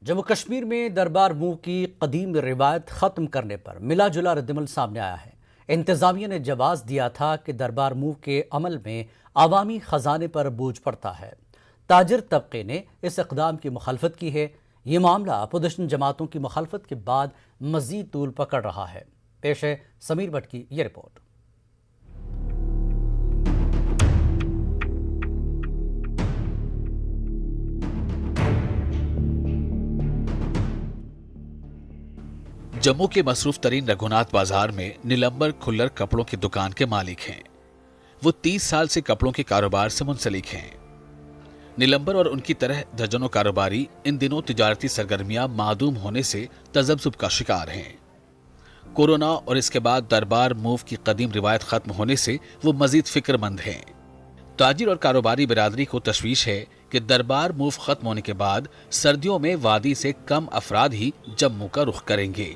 जम्मू कश्मीर में दरबार मूव की कदीम रिवायत ख़त्म करने पर मिला जुला रद्दमल सामने आया है। इंतज़ामिया ने जवाब दिया था कि दरबार मूव के अमल में अवामी ख़जाने पर बोझ पड़ता है। ताजिर तबके ने इस इक़दाम की मुखालफत की है। ये मामला अपोजिशन जमातों की मुखालफत के बाद मज़ीद तूल पकड़ रहा है। पेश है समीर भट्ट की ये रिपोर्ट। जम्मू के मसरूफ तरीन रघुनाथ बाजार में नीलंबर खुल्लर कपड़ों की दुकान के मालिक हैं। वो 30 साल से कपड़ों के कारोबार से मुंसलिक हैं। नीलंबर और उनकी तरह दर्जनों कारोबारी इन दिनों तिजारती सरगर्मियां मादूम होने से तजब्जुब का शिकार हैं। कोरोना और इसके बाद दरबार मूव की कदीम रिवायत खत्म होने से वो मजीद फिक्रमंद हैं। ताजिर और कारोबारी बिरादरी को तशवीश है कि दरबार मूव खत्म होने के बाद सर्दियों में वादी से कम अफराद ही जम्मू का रुख करेंगे।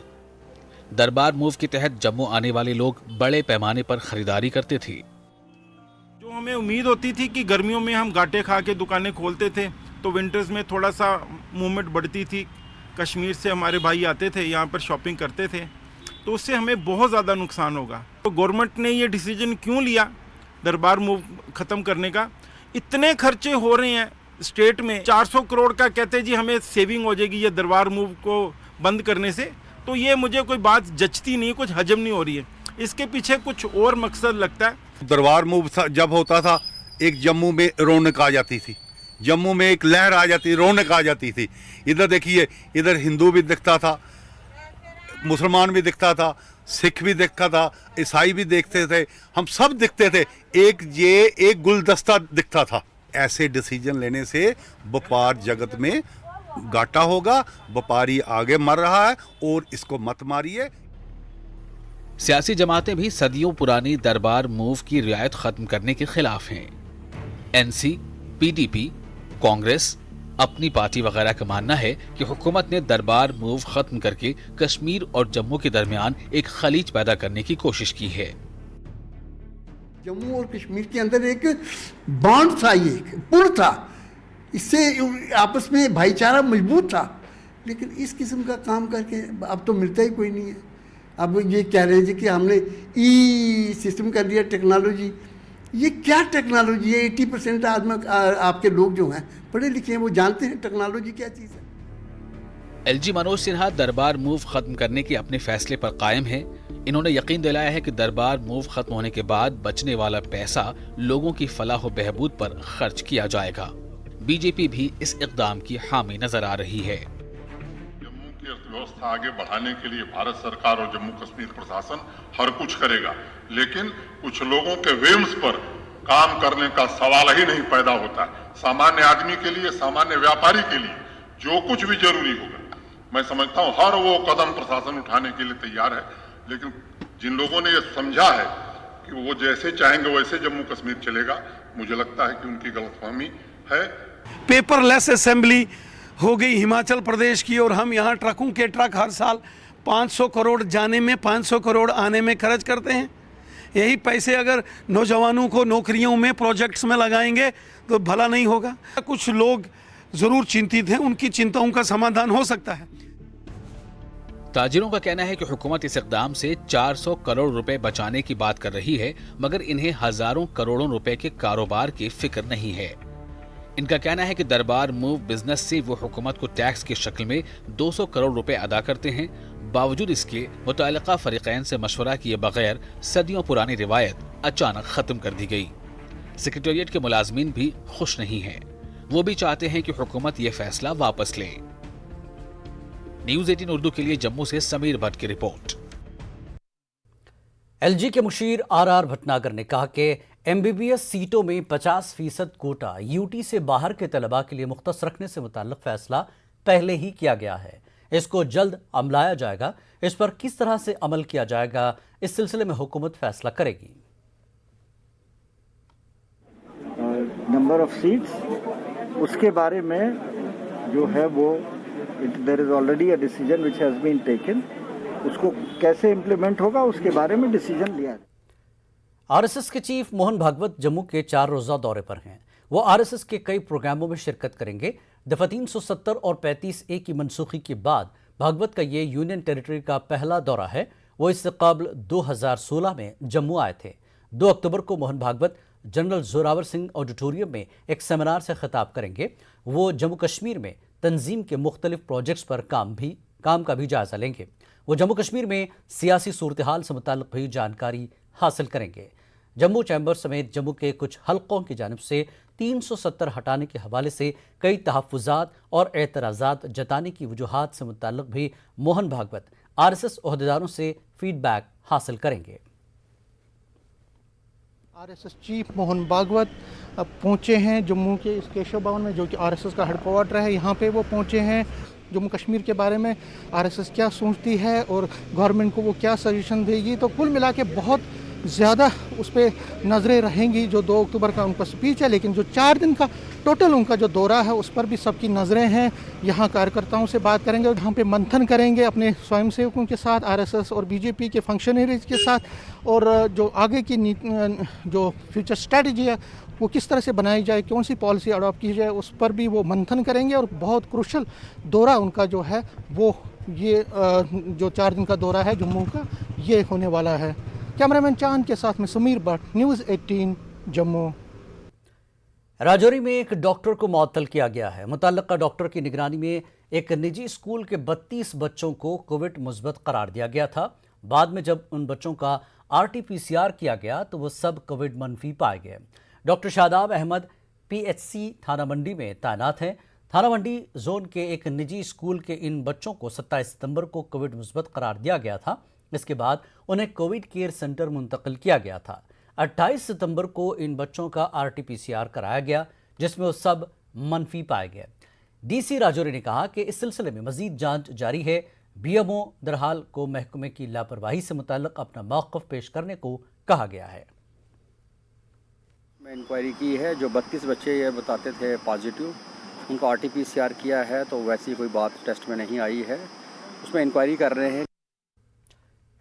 दरबार मूव के तहत जम्मू आने वाले लोग बड़े पैमाने पर खरीदारी करते थे। जो हमें उम्मीद होती थी कि गर्मियों में हम घाटे खा के दुकानें खोलते थे तो विंटर्स में थोड़ा सा मूवमेंट बढ़ती थी। कश्मीर से हमारे भाई आते थे, यहाँ पर शॉपिंग करते थे, तो उससे हमें बहुत ज़्यादा नुकसान होगा। तो गवर्नमेंट ने ये डिसीजन क्यों लिया दरबार मूव ख़त्म करने का? इतने खर्चे हो रहे हैं स्टेट में, 400 करोड़ का कहते जी हमें सेविंग हो जाएगी ये दरबार मूव को बंद करने से। तो ये मुझे कोई बात जचती नहीं, कुछ हजम नहीं हो रही है। इसके पीछे कुछ और मकसद लगता है। दरबार मूव जब होता था एक जम्मू में रौनक आ जाती थी, जम्मू में एक लहर आ जाती, रौनक आ जाती थी। इधर देखिए, इधर हिंदू भी दिखता था, मुसलमान भी दिखता था, सिख भी दिखता था, ईसाई भी देखते थे, हम सब दिखते थे। एक गुलदस्ता दिखता था। ऐसे डिसीजन लेने से व्यापार जगत में घाटा होगा, व्यापारी आगे मर रहा है और इसको मत मारिए। सियासी जमातें भी सदियों पुरानी दरबार मूव की रियायत खत्म करने के खिलाफ हैं। एनसी, पीडीपी, कांग्रेस, अपनी पार्टी वगैरह का मानना है कि हुकूमत ने दरबार मूव खत्म करके कश्मीर और जम्मू के दरमियान एक खलीज पैदा करने की कोशिश की है। जम्मू और कश्मीर के अंदर एक बॉन्ड था, ये एक पुल था, इससे आपस में भाईचारा मजबूत था। लेकिन इस किस्म का काम करके अब तो मिलता ही कोई नहीं है। अब ये कह रहे हैं कि हमने ई सिस्टम कर दिया, टेक्नोलॉजी। ये क्या टेक्नोलॉजी है? 80% आदमी आपके लोग जो हैं पढ़े लिखे हैं, वो जानते हैं टेक्नोलॉजी क्या चीज़ है। एलजी मनोज सिन्हा दरबार मूव खत्म करने के अपने फैसले पर कायम है। इन्होंने यकीन दिलाया है कि दरबार मूव खत्म होने के बाद बचने वाला पैसा लोगों की फलाह व बहबूद पर खर्च किया जाएगा। बीजेपी भी इस इक़दाम की हामी नजर आ रही है। जम्मू की अर्थव्यवस्था आगे बढ़ाने के लिए भारत सरकार और जम्मू कश्मीर प्रशासन हर कुछ करेगा, लेकिन कुछ लोगों के वेम्स पर काम करने का सवाल ही नहीं पैदा होता। सामान्य आदमी के लिए, सामान्य व्यापारी के लिए जो कुछ भी जरूरी होगा, मैं समझता हूँ हर वो कदम प्रशासन उठाने के लिए तैयार है। लेकिन जिन लोगों ने ये समझा है कि वो जैसे चाहेंगे वैसे जम्मू कश्मीर चलेगा, मुझे लगता है कि उनकी गलतफहमी है। पेपरलेस असेंबली हो गई हिमाचल प्रदेश की, और हम यहाँ ट्रकों के ट्रक हर साल 500 करोड़ जाने में, 500 करोड़ आने में खर्च करते हैं। यही पैसे अगर नौजवानों को नौकरियों में, प्रोजेक्ट्स में लगाएंगे तो भला नहीं होगा। कुछ लोग जरूर चिंतित हैं, उनकी चिंताओं का समाधान हो सकता है। ताजिरों का कहना है कि हुकूमत इस इक़दाम से 400 करोड़ रुपए बचाने की बात कर रही है, मगर इन्हें हजारों करोड़ों रुपए के कारोबार की फिक्र नहीं है। इनका कहना है कि दरबार मूव बिजनेस से वो हुकूमत को टैक्स की शक्ल में 200 करोड़ रुपए अदा करते हैं। बावजूद इसके मुतल्लिका फरीकैन से मशवरा किए बगैर सदियों पुरानी रिवायत अचानक खत्म कर दी गई। सेक्रेटेरिएट के मुलाजमीन भी खुश नहीं हैं। वो भी चाहते हैं कि हुकूमत ये फैसला वापस ले। न्यूज़ 18 उर्दू के लिए जम्मू से समीर भट्ट की रिपोर्ट। एलजी के मुशीर आर भटनागर ने कहा कि एमबीबीएस सीटों में 50% कोटा यूटी से बाहर के तलबा के लिए मुख्तस रखने से मुताल्लिक फैसला पहले ही किया गया है। इसको जल्द अमलाया जाएगा। इस पर किस तरह से अमल किया जाएगा, इस सिलसिले में हुकूमत फैसला करेगी। नंबर ऑफ सीट्स, उसके बारे में जो है वो there is already a decision which has been taken. उसको कैसे इम्प्लीमेंट होगा उसके बारे में डिसीजन लिया। आरएसएस के चीफ मोहन भागवत जम्मू के 4 रोजा दौरे पर हैं। वो आरएसएस के कई प्रोग्रामों में शिरकत करेंगे। दफा 370 और 35A की मनसूखी के बाद भागवत का ये यूनियन टेरिटरी का पहला दौरा है। वो इससे कबल 2016 में जम्मू आए थे। 2 अक्टूबर को मोहन भागवत जनरल जोरावर सिंह ऑडिटोरियम में एक सेमिनार से खिताब करेंगे। वो जम्मू कश्मीर में तंजीम के मुख्तलिफ प्रोजेक्ट्स पर काम का भी जायजा लेंगे। वो जम्मू कश्मीर में सियासी सूरत हाल से मुताल्लिक भी जानकारी हासिल करेंगे। जम्मू चैम्बर समेत जम्मू के कुछ हलकों की जानिब से 370 हटाने के हवाले से कई तहफ़्फ़ुज़ात और एतराज़ात जताने की वजूहात से मुताल्लिक भी मोहन भागवत RSS ओहदेदारों से फीडबैक हासिल करेंगे। RSS चीफ मोहन भागवत अब पहुँचे हैं जम्मू के इस केशव भवन में, जो कि RSS का हेडक्वार्टर है। यहाँ पे वो पहुँचे हैं। जम्मू कश्मीर के बारे में RSS क्या सोचती है और गवर्नमेंट को वो क्या सजेशन देगी, तो कुल मिला के बहुत ज़्यादा उस पर नज़रें रहेंगी। जो 2 अक्टूबर का उनका स्पीच है, लेकिन जो 4 दिन का टोटल उनका जो दौरा है उस पर भी सबकी नज़रें हैं। यहाँ कार्यकर्ताओं से बात करेंगे और यहाँ पे मंथन करेंगे अपने स्वयंसेवकों के साथ, RSS और BJP के फंक्शनरीज के साथ, और जो आगे की जो फ्यूचर स्ट्रेटजी है वो किस तरह से बनाई जाए, कौन सी पॉलिसी अडॉप्ट की जाए, उस पर भी वो मंथन करेंगे। और बहुत क्रूशल दौरा उनका जो है वो ये जो 4 दिन का दौरा है जम्मू का, ये होने वाला है। कैमरामैन चांद के साथ में समीर भट्ट, न्यूज़ 18 जम्मू। राजौरी में एक डॉक्टर को मुअत्तल किया गया है। मुतल्लिका डॉक्टर की निगरानी में एक निजी स्कूल के 32 बच्चों को कोविड मुस्बत करार दिया गया था। बाद में जब उन बच्चों का RT-PCR किया गया तो वो सब कोविड मनफी पाए गए। डॉक्टर शादाब अहमद PHC थाना मंडी में तैनात हैं। थाना मंडी जोन के एक निजी स्कूल के इन बच्चों को 27 सितंबर को कोविड मुस्बत करार दिया गया था। इसके बाद उन्हें कोविड केयर सेंटर मुंतकिल किया गया था। 28 सितंबर को इन बच्चों का RT-PCR कराया गया, जिसमें वो सब मनफी पाए गए। DC राजौरी ने कहा कि इस सिलसिले में मजीद जांच जारी है। BMO दरहाल को महकमे की लापरवाही से मुताल्लिक अपना मौक़िफ़ पेश करने को कहा गया है। मैं इंक्वायरी की है। जो 32 बच्चे ये बताते थे पॉजिटिव, उनको RT-PCR किया है, तो वैसी कोई बात टेस्ट में नहीं आई है। उसमें इंक्वायरी कर रहे हैं।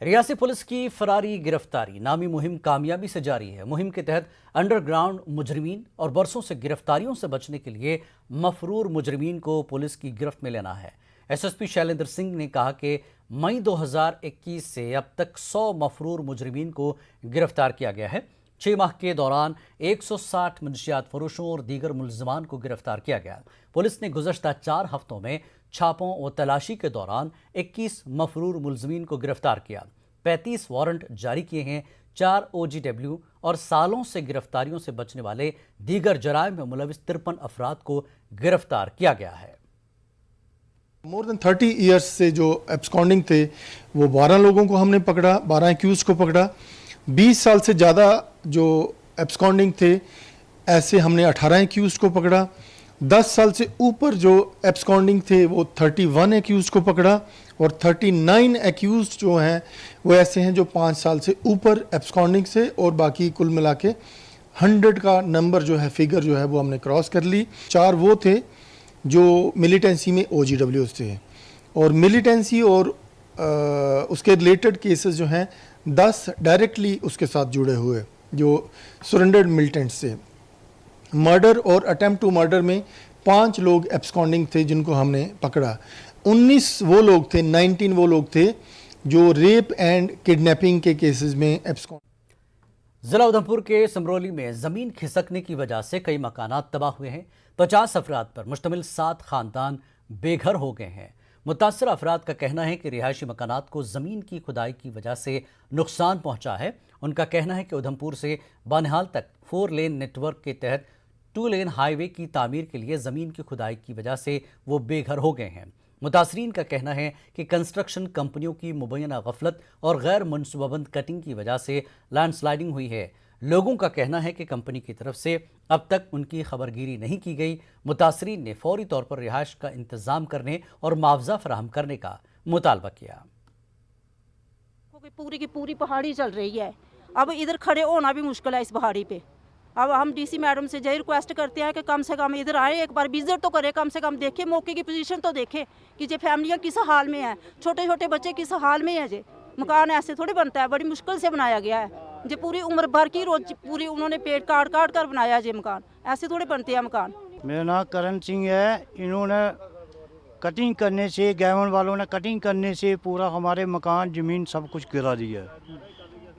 रियासी पुलिस की फरारी गिरफ्तारी नामी मुहिम कामयाबी से जारी है। मुहिम के तहत अंडरग्राउंड मुजरिमीन और बरसों से गिरफ्तारियों से बचने के लिए मफरूर मुजरिमीन को पुलिस की गिरफ्त में लेना है। SSP शैलेंद्र सिंह ने कहा कि मई 2021 से अब तक 100 मफरूर मुजरिमीन को गिरफ्तार किया गया है। 6 माह के दौरान 160 मनशियात फरोशों और दीगर मुलजमान को गिरफ्तार किया गया। पुलिस ने गुज़श्ता 4 हफ्तों में छापों और तलाशी के दौरान 21 मफरूर मुलजमीन को गिरफ्तार किया। 35 वारंट जारी किए हैं। 4 OGW और सालों से गिरफ्तारियों से बचने वाले दीगर जराइम में मुलविस 53 अफराद को गिरफ्तार किया गया है। मोर देन 30 ईयर्स से जो एब्सकॉन्डिंग थे वो 12 लोगों को हमने पकड़ा, 12 एक्यूज को पकड़ा। 20 साल से ज़्यादा जो एब्सकॉन्डिंग थे ऐसे हमने 18 एक्यूज को पकड़ा। 10 साल से ऊपर जो एब्सकॉन्डिंग थे वो 31 एक्यूज को पकड़ा, और 39 एक्यूज जो हैं वो ऐसे हैं जो 5 साल से ऊपर एब्सकॉन्डिंग से, और बाकी कुल मिला के 100 का नंबर जो है, फिगर जो है वो हमने क्रॉस कर ली। 4 वो थे जो मिलिटेंसी में OGWs थे, और मिलिटेंसी और उसके रिलेटेड केसेस जो हैं 10 डायरेक्टली उसके साथ जुड़े हुए जो सरेंडर्ड मिलिटेंट्स से। मर्डर और अटेम्प्ट टू मर्डर में 5 लोग एब्सकॉन्डिंग थे जिनको हमने पकड़ा। 19 वो लोग थे, 19 वो लोग थे जो रेप एंड किडनैपिंग के केसेस में एब्सकॉन्ड। जिला उधमपुर के समरौली में जमीन खिसकने की वजह से कई मकानात तबाह हुए हैं। 50 अफराद पर मुश्तमिल 7 खानदान बेघर हो गए हैं। मुतासर अफराद का कहना है कि रिहायशी मकानात को ज़मीन की खुदाई की वजह से नुकसान पहुंचा है। उनका कहना है कि उधमपुर से बानिहाल तक 4 लेन नेटवर्क के तहत 2 लेन हाईवे की तामीर के लिए ज़मीन की खुदाई की वजह से वो बेघर हो गए हैं। मुतासरीन का कहना है कि कंस्ट्रक्शन कंपनियों की मुबैना गफलत और गैर मनसूबाबंद कटिंग की वजह से लैंडस्लाइडिंग हुई है। लोगों का कहना है कि कंपनी की तरफ से अब तक उनकी खबरगिरी नहीं की गई। मुतासरीन ने फौरी तौर पर रिहाइश का इंतजाम करने और मुआवजा फराहम करने का मुतालबा किया। पूरी की पूरी पहाड़ी चल रही है, अब इधर खड़े होना भी मुश्किल है इस पहाड़ी पे। अब हम DC मैडम से यही रिक्वेस्ट करते हैं कि कम से कम इधर आए, एक बार विजिट तो करें, कम से कम देखें, मौके की पोजीशन तो देखें कि ये फैमिलियाँ किस हाल में हैं, छोटे छोटे बच्चे किस हाल में हैं। जे मकान ऐसे थोड़ी बनता है, बड़ी मुश्किल से बनाया गया है। जो पूरी उम्र भर की रोज पूरी उन्होंने पेड़ काट काट कर बनाया ये मकान, ऐसे थोड़े बनते हैं मकान। मेरा नाम करण सिंह है। इन्होंने कटिंग करने से, गैवन वालों ने कटिंग करने से पूरा हमारे मकान ज़मीन सब कुछ गिरा दिया।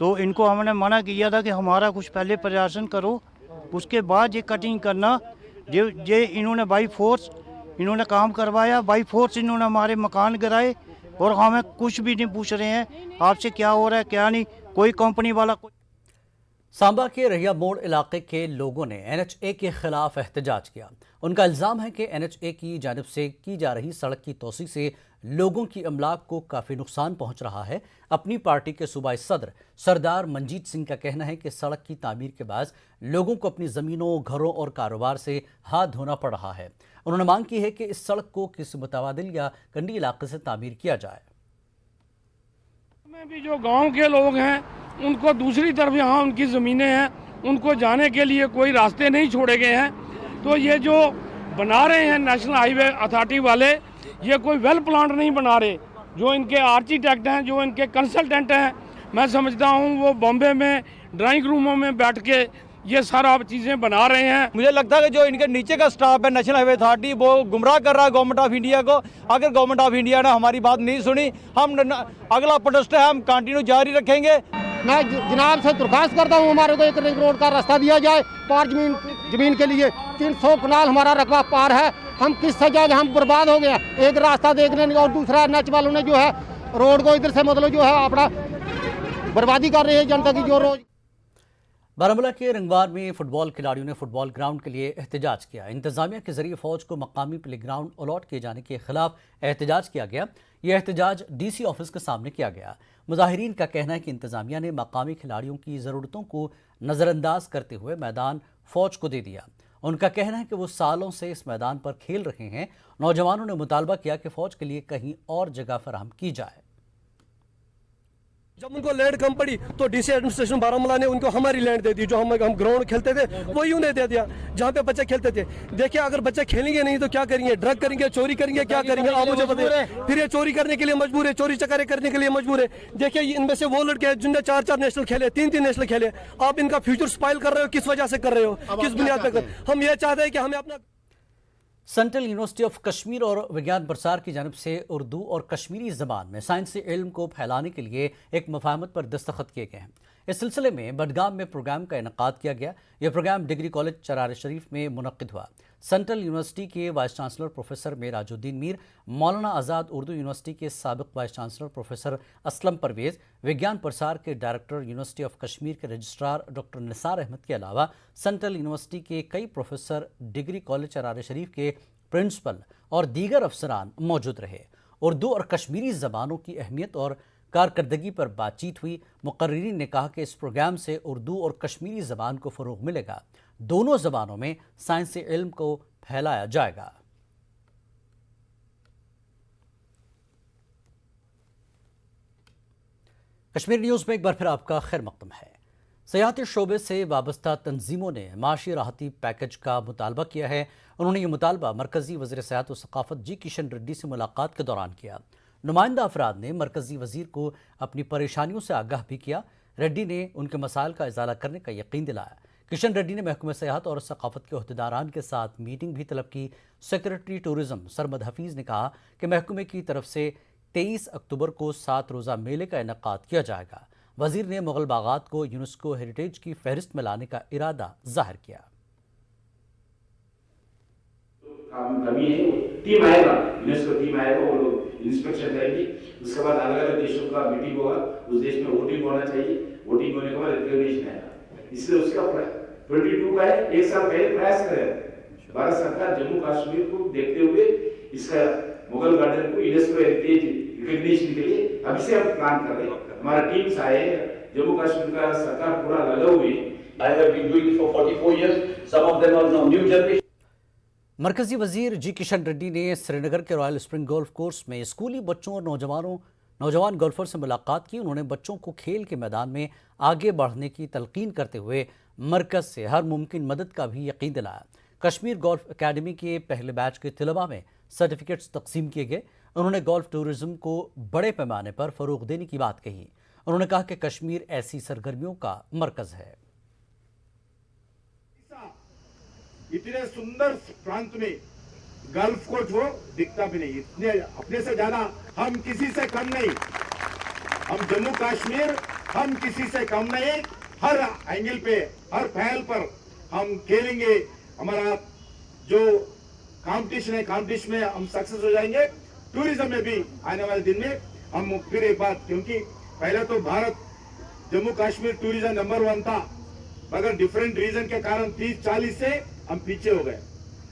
तो इनको हमने मना किया था कि हमारा कुछ पहले प्रयासन करो, उसके बाद ये कटिंग करना। ये इन्होंने बाई फोर्स इन्होंने काम करवाया, बाई फोर्स इन्होंने हमारे मकान गिराए और हमें कुछ भी नहीं पूछ रहे हैं आपसे क्या हो रहा है क्या नहीं। कोई कंपनी वाला सांबा के रहिया मोड़ इलाके के लोगों ने NHA के खिलाफ एहतजाज किया। उनका इल्ज़ाम है कि NHA की जानिब से की जा रही सड़क की तोसी से लोगों की अमलाक को काफ़ी नुकसान पहुंच रहा है। अपनी पार्टी के सूबाई सदर सरदार मंजीत सिंह का कहना है कि सड़क की तामीर के बाद लोगों को अपनी ज़मीनों, घरों और कारोबार से हाथ धोना पड़ रहा है। उन्होंने मांग की है कि इस सड़क को किसी मुतवादिल या कंडी इलाके से तामीर किया जाए। में भी जो गांव के लोग हैं उनको दूसरी तरफ यहाँ उनकी ज़मीनें हैं, उनको जाने के लिए कोई रास्ते नहीं छोड़े गए हैं। तो ये जो बना रहे हैं नेशनल हाईवे अथॉरिटी वाले, ये कोई वेल प्लान नहीं बना रहे। जो इनके आर्किटेक्ट हैं, जो इनके कंसल्टेंट हैं, मैं समझता हूँ वो बॉम्बे में ड्राइंग रूमों में बैठ के ये सारा चीज़ें बना रहे हैं। मुझे लगता है कि जो इनके नीचे का स्टाफ है नेशनल हाईवे अथॉरिटी, वो गुमराह कर रहा है गवर्नमेंट ऑफ इंडिया को। अगर गवर्नमेंट ऑफ इंडिया ने हमारी बात नहीं सुनी, हम अगला प्रोटेस्ट है हम कंटिन्यू जारी रखेंगे। मैं जनाब से दरख्वास्त करता हूँ हमारे को एक रिंग रोड का रास्ता दिया जाए। पार जमीन के लिए 300 कनाल हमारा रकबा पार है। हम किस सजा हम बर्बाद हो गया। एक रास्ता देखने और दूसरा NH वालों ने जो है रोड को इधर से मतलब जो है अपना बर्बादी कर रही है जनता की। जो रोज बारामूला के रंगवार में फुटबॉल खिलाड़ियों ने फुटबॉल ग्राउंड के लिए एहतजाज किया। इंतजामिया के जरिए फौज को मकामी प्ले ग्राउंड अलॉट किए जाने के खिलाफ एहतजाज किया गया। यह एहतजाज DC ऑफिस के सामने किया गया। मुजाहिरीन का कहना है कि इंतजामिया ने मकामी खिलाड़ियों की ज़रूरतों को नज़रअंदाज करते हुए मैदान फौज को दे दिया। उनका कहना है कि वो सालों से इस मैदान पर खेल रहे हैं। नौजवानों ने मुतालबा किया कि फौज के लिए कहीं और जगह फराहम की जाए। जब उनको लैंड कम पड़ी तो DC एडमिनिस्ट्रेशन बारामूला ने उनको हमारी लैंड दे दी। जो हम ग्राउंड खेलते थे वही उन्हें दे दिया जहाँ पे बच्चे खेलते थे। देखिए अगर बच्चे खेलेंगे नहीं तो क्या करेंगे, ड्रग करेंगे, चोरी करेंगे, क्या करेंगे आप मुझे बताइए। फिर ये चोरी करने के लिए मजबूर है, चोरी चकारे करने के लिए मजबूर है। देखिए इनमें से वो लड़के हैं जिनने 4-4 नेशनल खेले, 3-3 नेशनल खेले। आप इनका फ्यूचर स्पाइल कर रहे हो, किस वजह से कर रहे हो, किस बुनियाद पर? हम ये चाहते हैं कि हमें अपना सेंट्रल यूनिवर्सिटी ऑफ कश्मीर और विज्ञान प्रसार की जानिब से उर्दू और कश्मीरी ज़बान में साइंसी इल्म को फैलाने के लिए एक मुफाहमत पर दस्तखत किए गए हैं। इस सिलसिले में बडगाम में प्रोग्राम का इनेकाद किया गया। यह program degree college Charar Sharif में मुनक्किद हुआ। सेंट्रल यूनिवर्सिटी के vice chancellor professor Merajuddin Mir, Maulana Azad Urdu university के साबिक vice chancellor professor Aslam Parvez, Vigyan Prasar के डायरेक्टर यूनिवर्सिटी ऑफ कश्मीर के रजिस्ट्रार डॉक्टर निसार अहमद के अलावा सेंट्रल यूनिवर्सिटी के कई प्रोफेसर, डिग्री कॉलेज चरार शरीफ के प्रिंसिपल और दीगर अफसरान मौजूद रहे। उर्दू और कश्मीरी ज़बानों की अहमियत और कारकर्दगी पर बातचीत हुई। मुकर्रिरीन ने कहा कि इस प्रोग्राम से उर्दू और कश्मीरी ज़बान को फ़रोग़ मिलेगा। दोनों ज़बानों में साइंसी इल्म को फैलाया जाएगा। कश्मीर न्यूज़ में एक बार फिर आपका खैर मकदम है। सयाहती शोबे से वाबस्ता तंजीमों ने माशी राहती पैकेज का मुतालबा किया है। उन्होंने ये मुतालबा मरकज़ी वज़ीर सेहत और सकाफ़त जी किशन रेड्डी से मुलाकात के दौरान किया। नुमाइंदा अफराद ने मरकज़ी वज़ीर को अपनी परेशानियों से आगाह भी किया। रेड्डी ने उनके मसाइल का इजाला करने का यकीन दिलाया। किशन रेड्डी ने महकमे सेहत और सकाफ़त के अहदेदारान के साथ मीटिंग भी तलब की। सेक्रेटरी टूरिज़म सरमद हफीज़ ने कहा कि महकमे की तरफ से 23 अक्टूबर को 7 रोज़ा मेले का इनेकाद किया जाएगा। वज़ीर ने मुग़ल बागात को यूनेस्को हेरिटेज की फहरिस्त में लाने का इरादा ज़ाहिर किया। कमी है, टीम आएगा, यूनेस्को टीम आएगा, वो लोग इंस्पेक्शन करेंगे। उसके बाद अलग अलग देशों का मीटिंग होगा, उस देश में वोटिंग होना चाहिए, वोटिंग होने के बाद रिकग्निशन आएगा। इसलिए उसका 22 का है, एक साल पहले प्रयास करेगा भारत सरकार जम्मू कश्मीर को देखते हुए इसका मुगल गार्डन को यूनेस्को हेरिटेज रिकग्निशन के लिए अभी से हम प्लान कर रहे हैं। हमारा टीम्स आए, जम्मू कश्मीर का सरकार पूरा लगा हुई है। I have been doing it for 44 years. Some of them are now new generation. मरकज़ी वज़ीर जी किशन रेड्डी ने श्रीनगर के रॉयल स्प्रिंग गोल्फ कोर्स में स्कूली बच्चों और नौजवान गोल्फर से मुलाकात की। उन्होंने बच्चों को खेल के मैदान में आगे बढ़ने की तलकीन करते हुए मरकज़ से हर मुमकिन मदद का भी यकीन दिलाया। कश्मीर गोल्फ अकेडमी के पहले बैच के तलबा में सर्टिफिकेट्स तकसीम किए गए। उन्होंने गोल्फ टूरिज़्म को बड़े पैमाने पर फ़रोग़ देने की बात कही। उन्होंने कहा कि कश्मीर ऐसी सरगर्मियों का मरकज़ है। इतने सुंदर प्रांत में गल्फ को जो दिखता भी नहीं, इतने अपने से ज्यादा हम किसी से कम नहीं, हम जम्मू कश्मीर हम किसी से कम नहीं, हर एंगल पे हर पहल पर हम खेलेंगे। हमारा जो कंपटीशन है, कंपटीशन में हम सक्सेस हो जाएंगे। टूरिज्म में भी आने वाले दिन में हम फिर एक बात, क्योंकि पहले तो भारत जम्मू कश्मीर टूरिज्म नंबर 1 था, मगर डिफरेंट रीजन के कारण 30-40 से हम पीछे हो गए।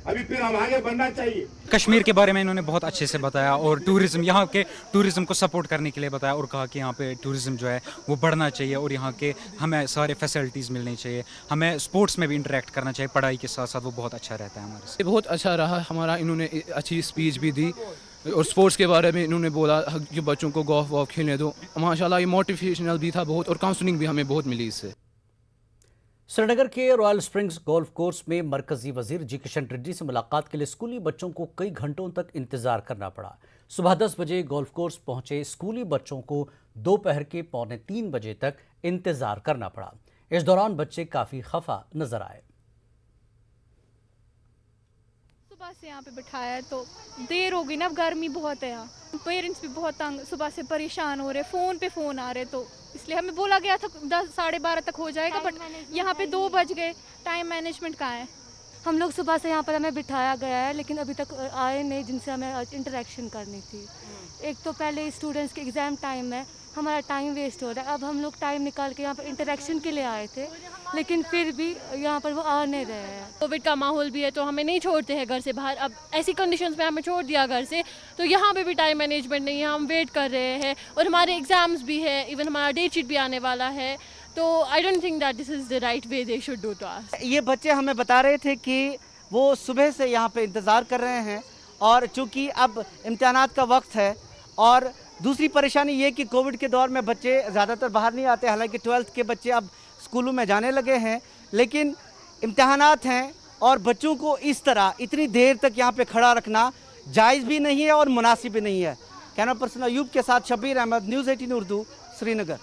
अभी फिर हम आगे बढ़ना चाहिए। कश्मीर के बारे में इन्होंने बहुत अच्छे से बताया और टूरिज्म, यहाँ के टूरिज्म को सपोर्ट करने के लिए बताया और कहा कि यहाँ पे टूरिज्म जो है वो बढ़ना चाहिए और यहाँ के हमें सारे फैसिलिटीज़ मिलनी चाहिए, हमें स्पोर्ट्स में भी इंटरेक्ट करना चाहिए, पढ़ाई के साथ साथ वो बहुत अच्छा रहता है हमारे से। बहुत अच्छा रहा हमारा, इन्होंने अच्छी स्पीच भी दी और स्पोर्ट्स के बारे में इन्होंने बोला कि बच्चों को गोल्फ वॉफ खेलने दो। माशाल्लाह ये मोटिवेशनल भी था बहुत और काउंसलिंग भी हमें बहुत मिली इससे। श्रीनगर के रॉयल स्प्रिंग्स गोल्फ कोर्स में मरकजी वजीर जी किशन रेड्डी से मुलाकात के लिए स्कूली बच्चों को कई घंटों तक इंतजार करना पड़ा। सुबह 10 बजे गोल्फ कोर्स पहुंचे स्कूली बच्चों को दोपहर के 2:45 बजे तक इंतजार करना पड़ा। इस दौरान बच्चे काफी खफा नजर आए। सुबह से यहाँ पे बिठाया है तो देर हो गई ना, गर्मी बहुत है यहाँ, पेरेंट्स भी बहुत तंग सुबह से परेशान हो रहे, फ़ोन पे फ़ोन आ रहे, तो इसलिए हमें बोला गया था 10-12:30 तक हो जाएगा, बट यहाँ पे 2 बज गए। टाइम मैनेजमेंट कहाँ है? हम लोग सुबह से यहाँ पर हमें बिठाया गया है, लेकिन अभी तक आए नहीं जिनसे हमें इंटरेक्शन करनी थी। एक तो पहले स्टूडेंट्स के एग्ज़ाम टाइम है, हमारा टाइम वेस्ट हो रहा है। अब हम लोग टाइम निकाल के यहाँ पर इंटरेक्शन के लिए आए थे, लेकिन फिर भी यहाँ पर वो आ नहीं रहे हैं। कोविड का माहौल भी है तो हमें नहीं छोड़ते हैं घर से बाहर। अब ऐसी कंडीशंस में हमें छोड़ दिया घर से, तो यहाँ पे भी टाइम मैनेजमेंट नहीं है, हम वेट कर रहे हैं और हमारे एग्ज़ाम्स भी है, इवन हमारा डेट शीट भी आने वाला है। तो I don't think that this is the right way they should do to us. ये बच्चे हमें बता रहे थे कि वो सुबह से यहाँ पे इंतज़ार कर रहे हैं और चूँकि अब इम्तिहानात का वक्त है और दूसरी परेशानी ये कि कोविड के दौर में बच्चे ज़्यादातर बाहर नहीं आते। हालांकि 12th के बच्चे अब स्कूलों में जाने लगे हैं, लेकिन इम्तिहानात हैं और बच्चों को इस तरह इतनी देर तक यहाँ पे खड़ा रखना जायज़ भी नहीं है और मुनासिब भी नहीं है। कैमरा पर्सन अयूब के साथ शब्बीर अहमद, न्यूज़ 18 उर्दू, श्रीनगर।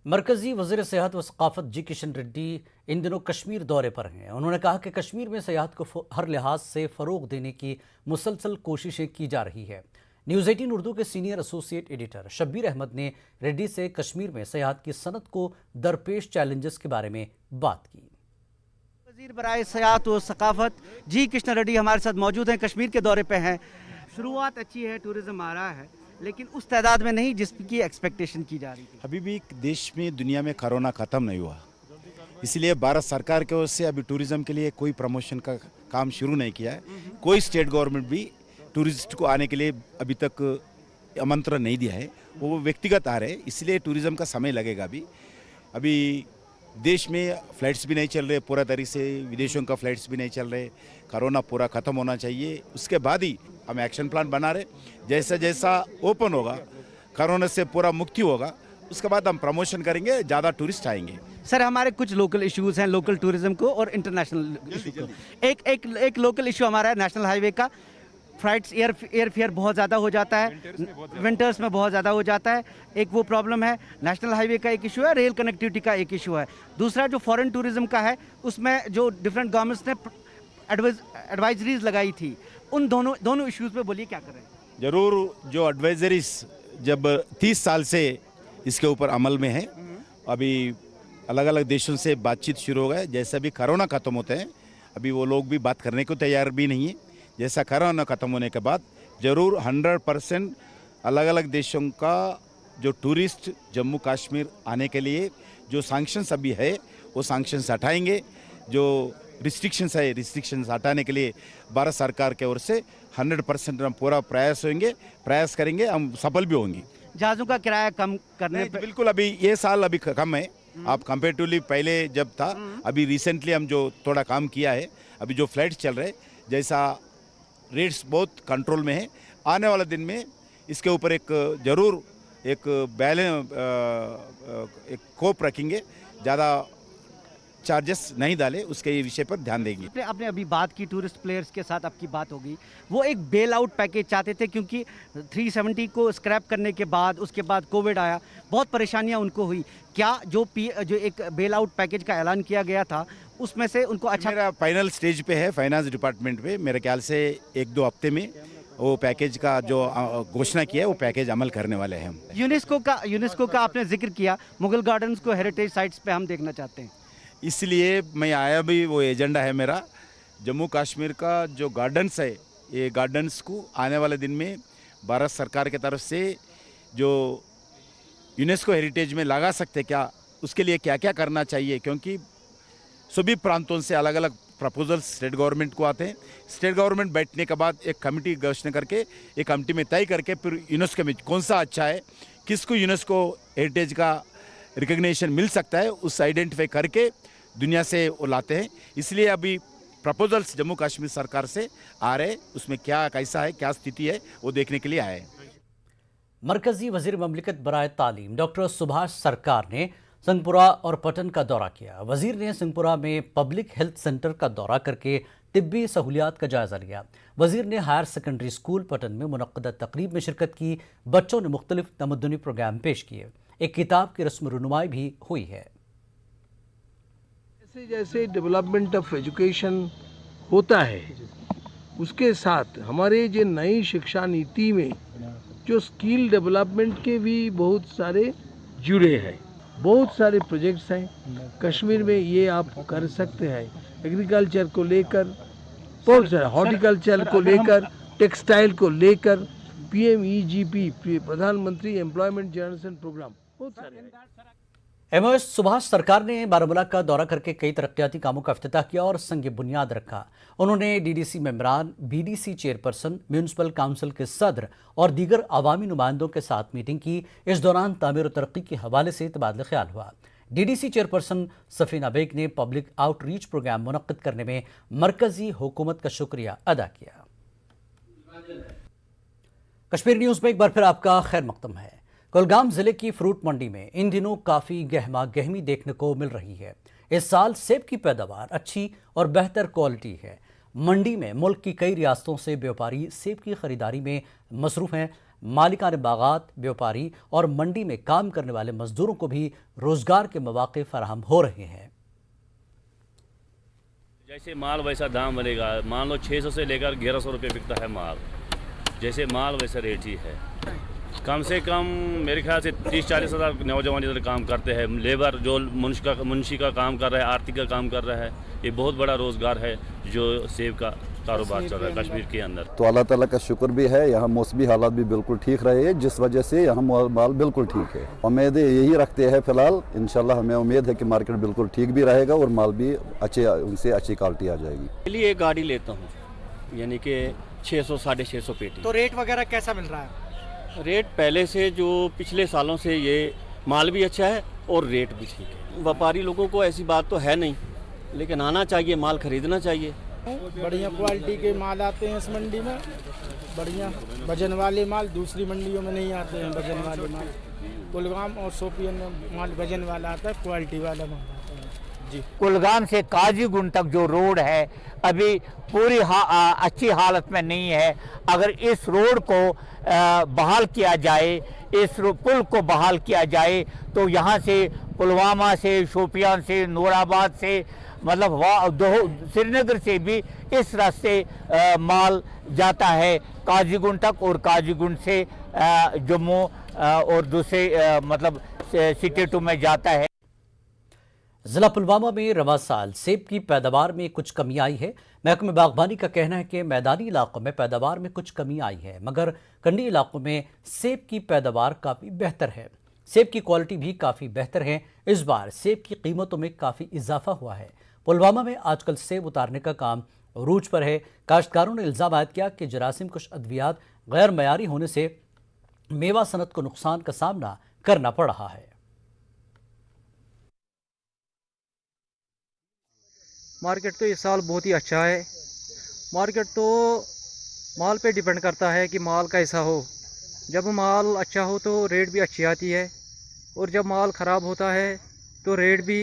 मरकजी वज़ीर सेहत व सकाफत जी किशन रेड्डी इन दिनों कश्मीर दौरे पर हैं। उन्होंने कहा कि कश्मीर में सेहत को हर लिहाज से फ़रोग देने की मुसलसल कोशिशें की जा रही है। न्यूज़ 18 उर्दू के senior associate editor Shabbir Ahmad ने रेड्डी से कश्मीर में सेहत की सनत को दरपेश चैलेंजेस के बारे में बात की। वज़ीर बराए सेहत व सकाफत जी किशन रेड्डी हमारे साथ मौजूद हैं, कश्मीर के दौरे पे हैं। शुरुआत अच्छी है, टूरिज़्म आ रहा है, लेकिन उस तादाद में नहीं जिसकी एक्सपेक्टेशन की जा रही थी। अभी भी देश में, दुनिया में कोरोना ख़त्म नहीं हुआ, इसलिए भारत सरकार की ओर से अभी टूरिज़्म के लिए कोई प्रमोशन का काम शुरू नहीं किया है। कोई स्टेट गवर्नमेंट भी टूरिस्ट को आने के लिए अभी तक आमंत्रण नहीं दिया है, वो व्यक्तिगत आ रहे हैं, इसलिए टूरिज़्म का समय लगेगा। अभी देश में फ़्लाइट्स भी नहीं चल रहे पूरा तरीके से, विदेशों का फ़्लाइट्स भी नहीं चल रहे। कोरोना पूरा ख़त्म होना चाहिए, उसके बाद ही हम एक्शन प्लान बना रहे। जैसा जैसा ओपन होगा, कोरोना से पूरा मुक्ति होगा, उसके बाद हम प्रमोशन करेंगे, ज़्यादा टूरिस्ट आएंगे। सर, हमारे कुछ लोकल इश्यूज़ हैं, लोकल टूरिज़्म को और इंटरनेशनल इशू को। एक लोकल इशू हमारा है नेशनल हाईवे का। फ्लाइट्स एयर फेयर बहुत ज़्यादा हो जाता है, विंटर्स में बहुत ज़्यादा हो जाता है, एक वो प्रॉब्लम है। नेशनल हाईवे का एक इशू है, रेल कनेक्टिविटी का एक इशू है। दूसरा जो फॉरेन टूरिज़्म का है, उसमें जो डिफरेंट गवर्नमेंट्स ने एडवाइजरीज लगाई थी, उन दोनों इश्यूज़ पे बोलिए क्या कर रहे हैं? ज़रूर, जो एडवाइजरीज जब 30 साल से इसके ऊपर अमल में है, अभी अलग अलग देशों से बातचीत शुरू हो गए। जैसा भी कोरोना ख़त्म होते हैं, अभी वो लोग भी बात करने को तैयार भी नहीं है। जैसा कोरोना ख़त्म होने के बाद ज़रूर 100% अलग अलग देशों का जो टूरिस्ट जम्मू कश्मीर आने के लिए जो सैंक्शंस अभी है, वो सैंक्शंस हटाएंगे। जो रिस्ट्रिक्शंस है, रिस्ट्रिक्शंस हटाने के लिए भारत सरकार की ओर से 100% हम पूरा प्रयास करेंगे, हम सफल भी होंगे। जहाज़ों का किराया कम करने पे बिल्कुल, अभी ये साल अभी कम है। आप कंपेरेटिवली पहले जब था, अभी रिसेंटली हम जो थोड़ा काम किया है, अभी जो फ्लाइट्स चल रहे जैसा रेट्स बहुत कंट्रोल में है। आने वाले दिन में इसके ऊपर जरूर एक बैलेंस, एक कोप रखेंगे। ज़्यादा चार्जेस नहीं डाले, उसके विषय पर ध्यान देंगे। आपने अभी बात की टूरिस्ट प्लेयर्स के साथ, आपकी बात हो गई, वो एक बेल आउट पैकेज चाहते थे क्योंकि 370 को स्क्रैप करने के बाद उसके बाद कोविड आया, बहुत परेशानियां उनको हुई। क्या जो एक बेल आउट पैकेज का ऐलान किया गया था उसमें से उनको अच्छा? मेरा फाइनल स्टेज पे है फाइनेंस डिपार्टमेंट पे, मेरे ख्याल से 1-2 हफ्ते में वो पैकेज का जो घोषणा किया है वो पैकेज अमल करने वाले हैं हम। यूनेस्को का आपने जिक्र किया, मुगल गार्डन्स को हेरिटेज साइट्स पे हम देखना चाहते हैं, इसलिए मैं आया भी, वो एजेंडा है मेरा। जम्मू कश्मीर का जो गार्डन्स है, ये गार्डन्स को आने वाले दिन में भारत सरकार की तरफ से जो यूनेस्को हेरिटेज में लगा सकते क्या, उसके लिए क्या क्या करना चाहिए, क्योंकि सभी प्रांतों से अलग अलग प्रपोजल स्टेट गवर्नमेंट को आते हैं। स्टेट गवर्नमेंट बैठने के बाद एक कमेटी घोषणा करके, एक कमेटी में तय करके फिर यूनेस्को में कौन सा अच्छा है, किसको यूनेस्को हेरिटेज का रिकग्निशन मिल सकता है, उस आइडेंटिफाई करके दुनिया से वो लाते हैं। इसलिए अभी प्रपोजल्स जम्मू कश्मीर सरकार से आ रहे, उसमें क्या कैसा है, क्या स्थिति है, वो देखने के लिए आए हैं। मरकजी वजीर ममलिकत बराए तालीम डॉक्टर सुभाष सरकार ने संगपुरा और पटन का दौरा किया। वजीर ने संगपुरा में पब्लिक हेल्थ सेंटर का दौरा करके तिब्बी सहूलियात का जायजा लिया। वजीर ने हायर सेकेंडरी स्कूल पटन में मुनक्कदा तकरीब में शिरकत की। बच्चों ने मुख्तलिफ तमद्दुनी प्रोग्राम पेश किए। एक किताब की रस्म रुनुमाई भी हुई है। जैसे जैसे डेवलपमेंट ऑफ एजुकेशन होता है, उसके साथ हमारे जो नई शिक्षा नीति में जो स्किल डेवलपमेंट के भी बहुत सारे जुड़े हैं, बहुत सारे प्रोजेक्ट्स हैं कश्मीर में, ये आप कर सकते हैं। एग्रीकल्चर को लेकर बहुत सारे, हॉर्टिकल्चर को लेकर, टेक्सटाइल को लेकर, PMEGP प्रधानमंत्री एम्प्लॉयमेंट जनरेशन प्रोग्राम, बहुत सारे। एमओएस सुभाष सरकार ने बारामूला का दौरा करके कई तरक्याती कामों का इफ्तिताह किया और संग बुनियाद रखा। उन्होंने डीडीसी मेंबरान, बीडीसी चेयरपर्सन, म्यूनिसिपल काउंसिल के सदर और दीगर अवामी नुमाइंदों के साथ मीटिंग की। इस दौरान तामीर और तरक्की के हवाले से तबादला ख्याल हुआ। डीडीसी चेयरपर्सन सफीना बेग ने पब्लिक आउटरीच प्रोग्राम मुनक्किद करने में मरकजी हुकूमत का शुक्रिया अदा किया। कश्मीर न्यूज़ में एक बार फिर आपका खैर मकदम है। कुलगाम जिले की फ्रूट मंडी में इन दिनों काफ़ी गहमा गहमी देखने को मिल रही है। इस साल सेब की पैदावार अच्छी और बेहतर क्वालिटी है। मंडी में मुल्क की कई रियासतों से व्यापारी सेब की खरीदारी में मसरूफ़ हैं। मालिकान बागात, व्यापारी और मंडी में काम करने वाले मजदूरों को भी रोजगार के मौके फराहम हो रहे हैं। जैसे माल वैसा दाम बनेगा। मान लो 600 से लेकर 1100 रुपये बिकता है माल। जैसे माल वैसा रेट ही है। कम से कम मेरे ख्याल से 30-40 हज़ार नौजवान इधर काम करते हैं। लेबर जो मुंशी का काम कर रहा है, आरती का काम कर रहा है, ये बहुत बड़ा रोज़गार है जो सेब का कारोबार चल रहा है कश्मीर के अंदर। तो अल्लाह ताला का शुक्र भी है, यहाँ मौसमी हालात भी बिल्कुल ठीक रहे हैं, जिस वजह से यहाँ माल बिल्कुल ठीक है। उम्मीद यही रखते हैं फिलहाल, इंशाल्लाह हमें उम्मीद है कि मार्केट बिल्कुल ठीक भी रहेगा और माल भी उनसे अच्छी क्वालिटी आ जाएगी। लिए एक गाड़ी लेता हूँ, यानी कि 600-650 पेटी। तो रेट वगैरह कैसा मिल रहा है? रेट पहले से जो पिछले सालों से ये माल भी अच्छा है और रेट भी ठीक है। व्यापारी लोगों को ऐसी बात तो है नहीं, लेकिन आना चाहिए, माल खरीदना चाहिए। बढ़िया क्वालिटी के माल आते हैं इस मंडी में, बढ़िया वजन वाले माल दूसरी मंडियों में नहीं आते हैं। वजन वाले माल कुलगाम और शोपियन में माल वजन वाला आता है, क्वालिटी वाला माल आता है जी। कुलगाम से काजीगुंड तक जो रोड है अभी पूरी अच्छी हालत में नहीं है। अगर इस रोड को बहाल किया जाए, इस पुल को बहाल किया जाए, तो यहाँ से पुलवामा से, शोपियान से, नूराबाद से, मतलब श्रीनगर से भी इस रास्ते माल जाता है काजीगुंड तक, और काजीगुंड से जम्मू और दूसरे मतलब सिटी 2 में जाता है। जिला पुलवामा में रवा साल सेब की पैदावार में कुछ कमी आई है। महकमे बागबानी का कहना है कि मैदानी इलाकों में पैदावार में कुछ कमी आई है, मगर कंडी इलाकों में सेब की पैदावार काफ़ी बेहतर है। सेब की क्वालिटी भी काफ़ी बेहतर है। इस बार सेब की कीमतों में काफ़ी इजाफा हुआ है। पुलवामा में आजकल सेब उतारने का काम अरूज पर है। काश्तकारों ने इल्ज़ाम आयद किया कि जरासीम कुछ अद्वियात गैर मयारी होने से मेवा सनत को नुकसान का सामना करना पड़ रहा है। मार्केट तो इस साल बहुत ही अच्छा है। मार्केट तो माल पे डिपेंड करता है कि माल कैसा हो। जब माल अच्छा हो तो रेट भी अच्छी आती है, और जब माल ख़राब होता है तो रेट भी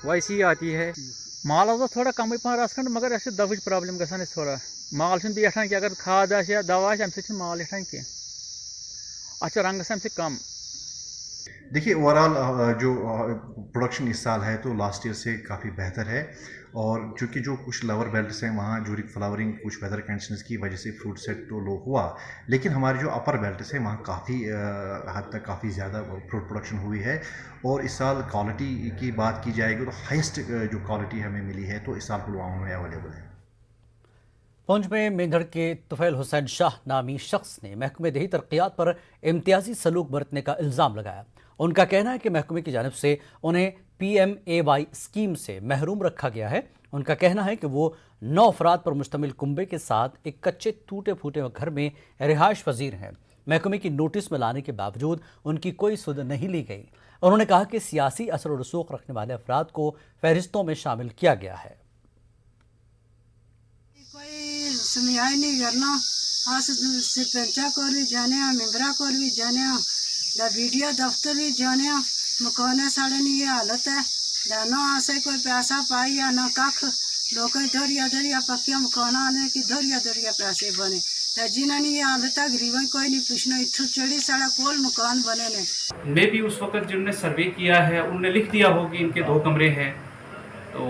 वैसी ही आती है। माल तो थोड़ा कम पहन रस मगर ऐसे दवच प्रॉब्लम गसान थोड़ा माल बैठान कि अगर खाद या दवा अमे माल बैठान की अच्छा रंग अमे कम। देखिए ओवरऑल जो प्रोडक्शन इस साल है तो लास्ट ईयर से काफ़ी बेहतर है और चूँकि जो कुछ लोअर बेल्ट्स हैं वहाँ ड्यूरिंग फ्लावरिंग कुछ वेदर कंडीशंस की वजह से फ्रूट सेट तो लो हुआ, लेकिन हमारे जो अपर बेल्ट्स हैं वहाँ काफ़ी हद तक काफ़ी ज़्यादा फ्रूट प्रोडक्शन हुई है और इस साल क्वालिटी की बात की जाएगी तो हाईएस्ट जो क्वालिटी हमें मिली है तो इस साल पुलवामा में अवेलेबल है। पुंछ में मेंढड़ के तुफैल हुसैन शाह नामी शख्स ने महकमे देही तरक्यात पर इम्तियाजी सलूक बरतने का इल्ज़ाम लगाया। उनका कहना है कि महकमे की जानिब से उन्हें PMAY स्कीम से महरूम रखा गया है। उनका कहना है कि वो 9 अफराद पर मुश्तमिल कुंबे के साथ एक कच्चे टूटे फूटे घर में रिहाइश पजीर हैं। महकमे की नोटिस में लाने के बावजूद उनकी कोई सुध नहीं ली गई। उन्होंने कहा कि सियासी असर और रसूख रखने वाले अफराद को फहरिस्तों में शामिल किया गया है। कोई सुनवाई नहीं करना, अस सरपंचा को भी जाने, मेंबरा को भी जाने, वीडियो दफ्तर भी जाने, मकाने साढ़े नहीं ये हालत है, ना असें कोई पैसा पाई या ना कख, लोग दरिया दरिया पक्किया मकान आने की दरिया दरिया पैसे बने, जिन्होंने ये हालत है गरीबों कोई नहीं पूछना, इतों चढ़ी साढ़ा कोल मकान बने ने। मैं भी उस वक्त जिन्होंने सर्वे किया है उन्होंने लिख दिया हो कि इनके 2 कमरे हैं, तो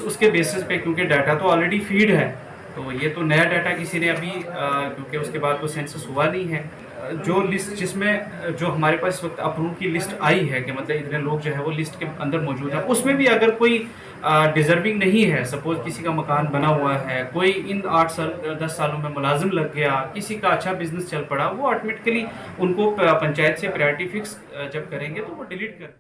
उसके बेसिस पे क्योंकि डाटा तो ऑलरेडी फीड है, तो ये तो नया डाटा किसी ने अभी क्योंकि उसके बाद तो सेंसस हुआ नहीं है, जो लिस्ट जिसमें जो हमारे पास इस वक्त अप्रूव की लिस्ट आई है कि मतलब इतने लोग जो है वो लिस्ट के अंदर मौजूद है, उसमें भी अगर कोई डिजर्विंग नहीं है, सपोज किसी का मकान बना हुआ है, कोई इन 8 साल 10 सालों में मुलाजिम लग गया, किसी का अच्छा बिजनेस चल पड़ा, वो ऑटोमेटिकली उनको पंचायत से प्रायोरिटी फिक्स जब करेंगे तो वो डिलीट कर।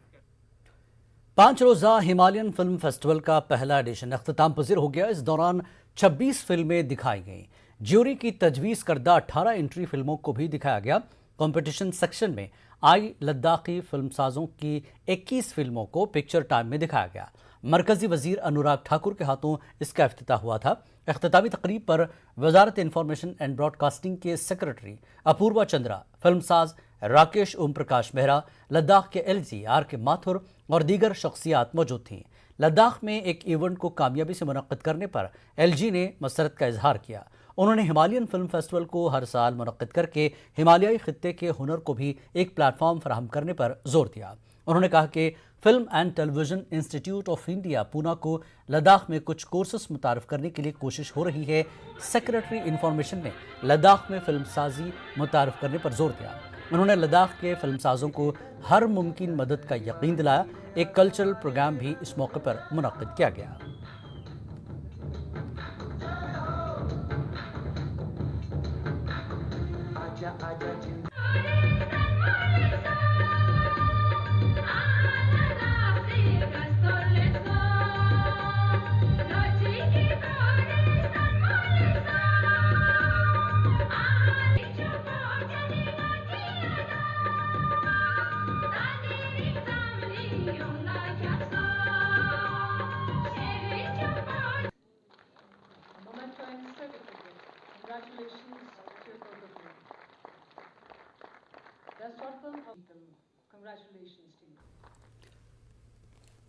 5 रोज़ा हिमालयन फिल्म फेस्टिवल का पहला एडिशन अख्ताम पजीर हो गया। इस दौरान 26 फिल्में दिखाई गईं। ज्यूरी की तजवीज़ करदा 18 एंट्री फिल्मों को भी दिखाया गया। कंपटीशन सेक्शन में आई लद्दाखी फिल्मसाजों की 21 फिल्मों को पिक्चर टाइम में दिखाया गया। मरकजी वजीर अनुराग ठाकुर के हाथों इसका इफ्तिताह हुआ था। इख्तितामी तकरीब पर वजारत इंफॉर्मेशन एंड ब्रॉडकास्टिंग के सेक्रेटरी अपूर्वा चंद्रा, फिल्मसाज राकेश ओम प्रकाश मेहरा, लद्दाख के LG RK माथुर और दीगर शख्सियात मौजूद थीं। लद्दाख में एक इवेंट को कामयाबी से मुनक्किद करने पर LG ने मसरत का इजहार किया। उन्होंने हिमालयन फिल्म फेस्टिवल को हर साल मुनक्किद करके हिमालयाई खित्ते के हुनर को भी एक प्लेटफॉर्म फराहम करने पर जोर दिया। उन्होंने कहा कि film and television institute of India Poona को लद्दाख में कुछ कोर्सेस मुतारफ़ करने के लिए कोशिश हो रही है। सेक्रेटरी इंफॉर्मेशन ने लद्दाख में फिल्म साजी मुतारफ़ करने पर जोर दिया। उन्होंने लद्दाख के फिल्मसाजों को हर मुमकिन मदद का यकीन दिलाया। एक कल्चरल प्रोग्राम भी इस मौके पर मुनक्किद किया गया।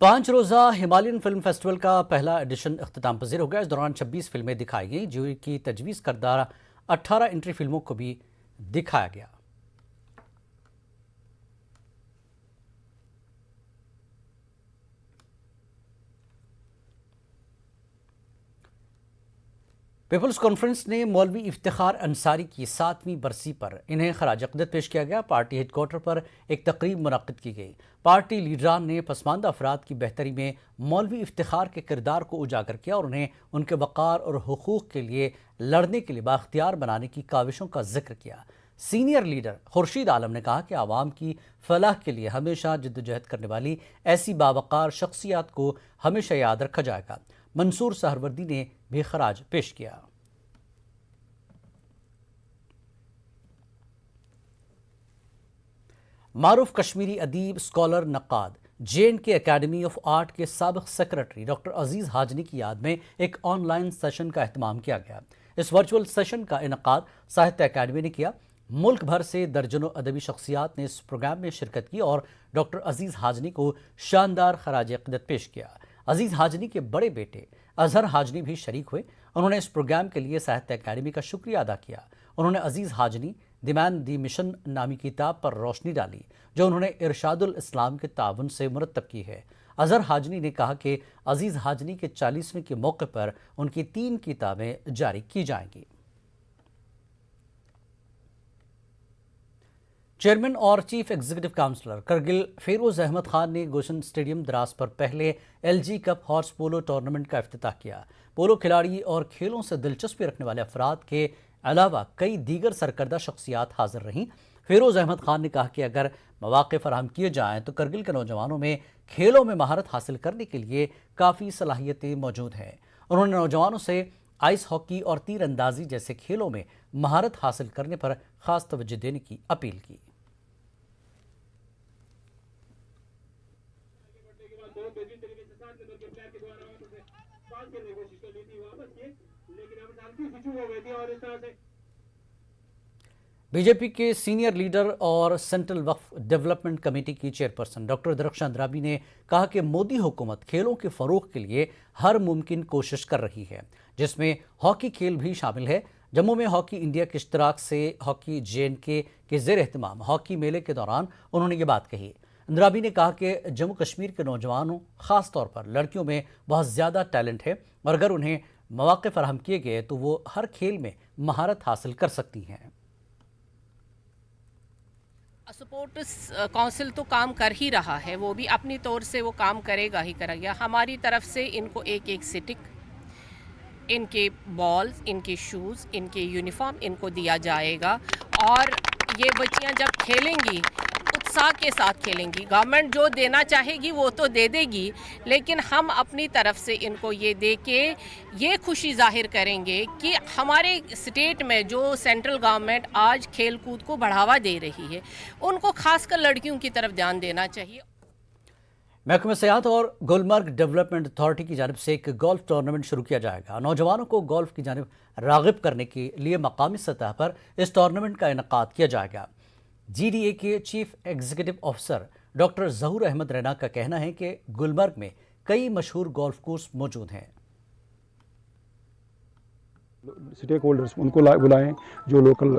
पांच रोज़ा हिमालयन फिल्म फेस्टिवल का पहला एडिशन अख्ताम पजीर हो गया। इस दौरान 26 फिल्में दिखाई गईं। ज्यूरी की तजवीज़ करदा 18 एंट्री फिल्मों को भी दिखाया गया। पीपल्स कॉन्फ्रेंस ने मौलवी इफ्तिखार अंसारी की 7वीं बरसी पर इन्हें खराज अक़ीदत पेश किया गया। पार्टी हेडक्वार्टर पर एक तकरीब मुनक़्क़िद की गई। पार्टी लीडरान ने पसमानदा अफराद की बेहतरी में मौलवी इफ्तिखार के किरदार को उजागर किया और उन्हें उनके वक़ार और हुकूक़ के लिए लड़ने के लिए बाख्तियार बनाने की काविशों का जिक्र किया। सीनियर लीडर खुर्शीद आलम ने कहा कि आवाम की फलाह के लिए हमेशा जद्दोजहद करने वाली ऐसी बावक़ार शख्सियात को हमेशा याद रखा जाएगा। मंसूर सहरवर्दी ने भी खराज पेश किया। मारूफ कश्मीरी अदीब, स्कॉलर, नक्काद, JNK अकेडमी ऑफ आर्ट के साबिक़ सेक्रेटरी डॉक्टर अजीज़ हाजनी की याद में एक ऑनलाइन सेशन का एहतमाम किया गया। इस वर्चुअल सेशन का इनकाद साहित्य अकेडमी ने किया। मुल्क भर से दर्जनों अदबी शख्सियात ने इस प्रोग्राम में शिरकत की और डॉक्टर अजीज़ हाजनी को शानदार खराज अक़ीदत पेश किया। अजीज हाजनी के बड़े बेटे अजहर हाजनी भी शरीक हुए। उन्होंने इस प्रोग्राम के लिए साहित्य अकादमी का शुक्रिया अदा किया। उन्होंने अजीज Hajini the man the mission नामी किताब पर रोशनी डाली, जो उन्होंने इरशादुल इस्लाम के ताउन से मुरतब की है। अजहर हाजनी ने कहा कि अजीज हाजनी के 40वें के मौके पर उनकी 3 किताबें जारी की जाएंगी। चेयरमैन और chief executive councillor Kargil Feroz Ahmed Khan ने गुलशन स्टेडियम द्रास पर पहले LG cup horse polo tournament का इफ्तिताह किया। पोलो खिलाड़ी और खेलों से दिलचस्पी रखने वाले अफराद के अलावा कई दीगर सरकर्दा शख्सियात हाजिर रहीं। फेरोज अहमद खान ने कहा कि अगर मौके फराहम किए जाएँ तो करगिल के नौजवानों में खेलों में महारत हासिल करने के लिए काफ़ी सलाहियतें मौजूद हैं। उन्होंने नौजवानों से आइस हॉकी और तीरंदाजी जैसे खेलों में महारत हासिल करने पर खास तवज्जो देने की अपील की। बीजेपी के सीनियर लीडर और सेंट्रल वक्फ डेवलपमेंट कमेटी की चेयरपर्सन डॉक्टर दरख्शान अंद्राबी ने कहा कि मोदी हुकूमत खेलों के फरोग के लिए हर मुमकिन कोशिश कर रही है, जिसमें हॉकी खेल भी शामिल है। जम्मू में हॉकी इंडिया के इश्तराक से हॉकी JNK के ज़ेर एहतमाम हॉकी मेले के दौरान उन्होंने ये बात कही। अंद्राबी ने कहा कि जम्मू कश्मीर के नौजवानों, ख़ास तौर पर लड़कियों में बहुत ज़्यादा टैलेंट है और अगर उन्हें मौके फराहम किए गए तो वो हर खेल में महारत हासिल कर सकती हैं। सपोर्ट्स काउंसिल तो काम कर ही रहा है, वो भी अपनी तौर से वो काम करेगा ही करेगा। हमारी तरफ से इनको एक सिटिक, इनके बॉल्स, इनके शूज़, इनके यूनिफॉर्म इनको दिया जाएगा और ये बच्चियां जब खेलेंगी उत्साह के साथ खेलेंगी। गवर्नमेंट जो देना चाहेगी वो तो दे देगी, लेकिन हम अपनी तरफ से इनको ये दे के ये खुशी जाहिर करेंगे कि हमारे स्टेट में जो सेंट्रल गवर्नमेंट आज खेल कूद को बढ़ावा दे रही है, उनको खासकर लड़कियों की तरफ ध्यान देना चाहिए। महकमा सेहत और गुलमर्ग डेवलपमेंट अथॉरिटी की जानिब से एक गोल्फ टूर्नामेंट शुरू किया जाएगा। नौजवानों को गोल्फ की जानिब राग़िब करने के लिए मकामी सतह पर इस टूर्नामेंट का इनेकाद किया जाएगा। GDA के चीफ एग्जीक्यूटिव ऑफिसर डॉक्टर ज़हूर अहमद रैना का कहना है कि गुलमर्ग में कई मशहूर गोल्फ कोर्स मौजूद हैं। स्टेक होल्डर्स उनको बुलाएं, जो लोकल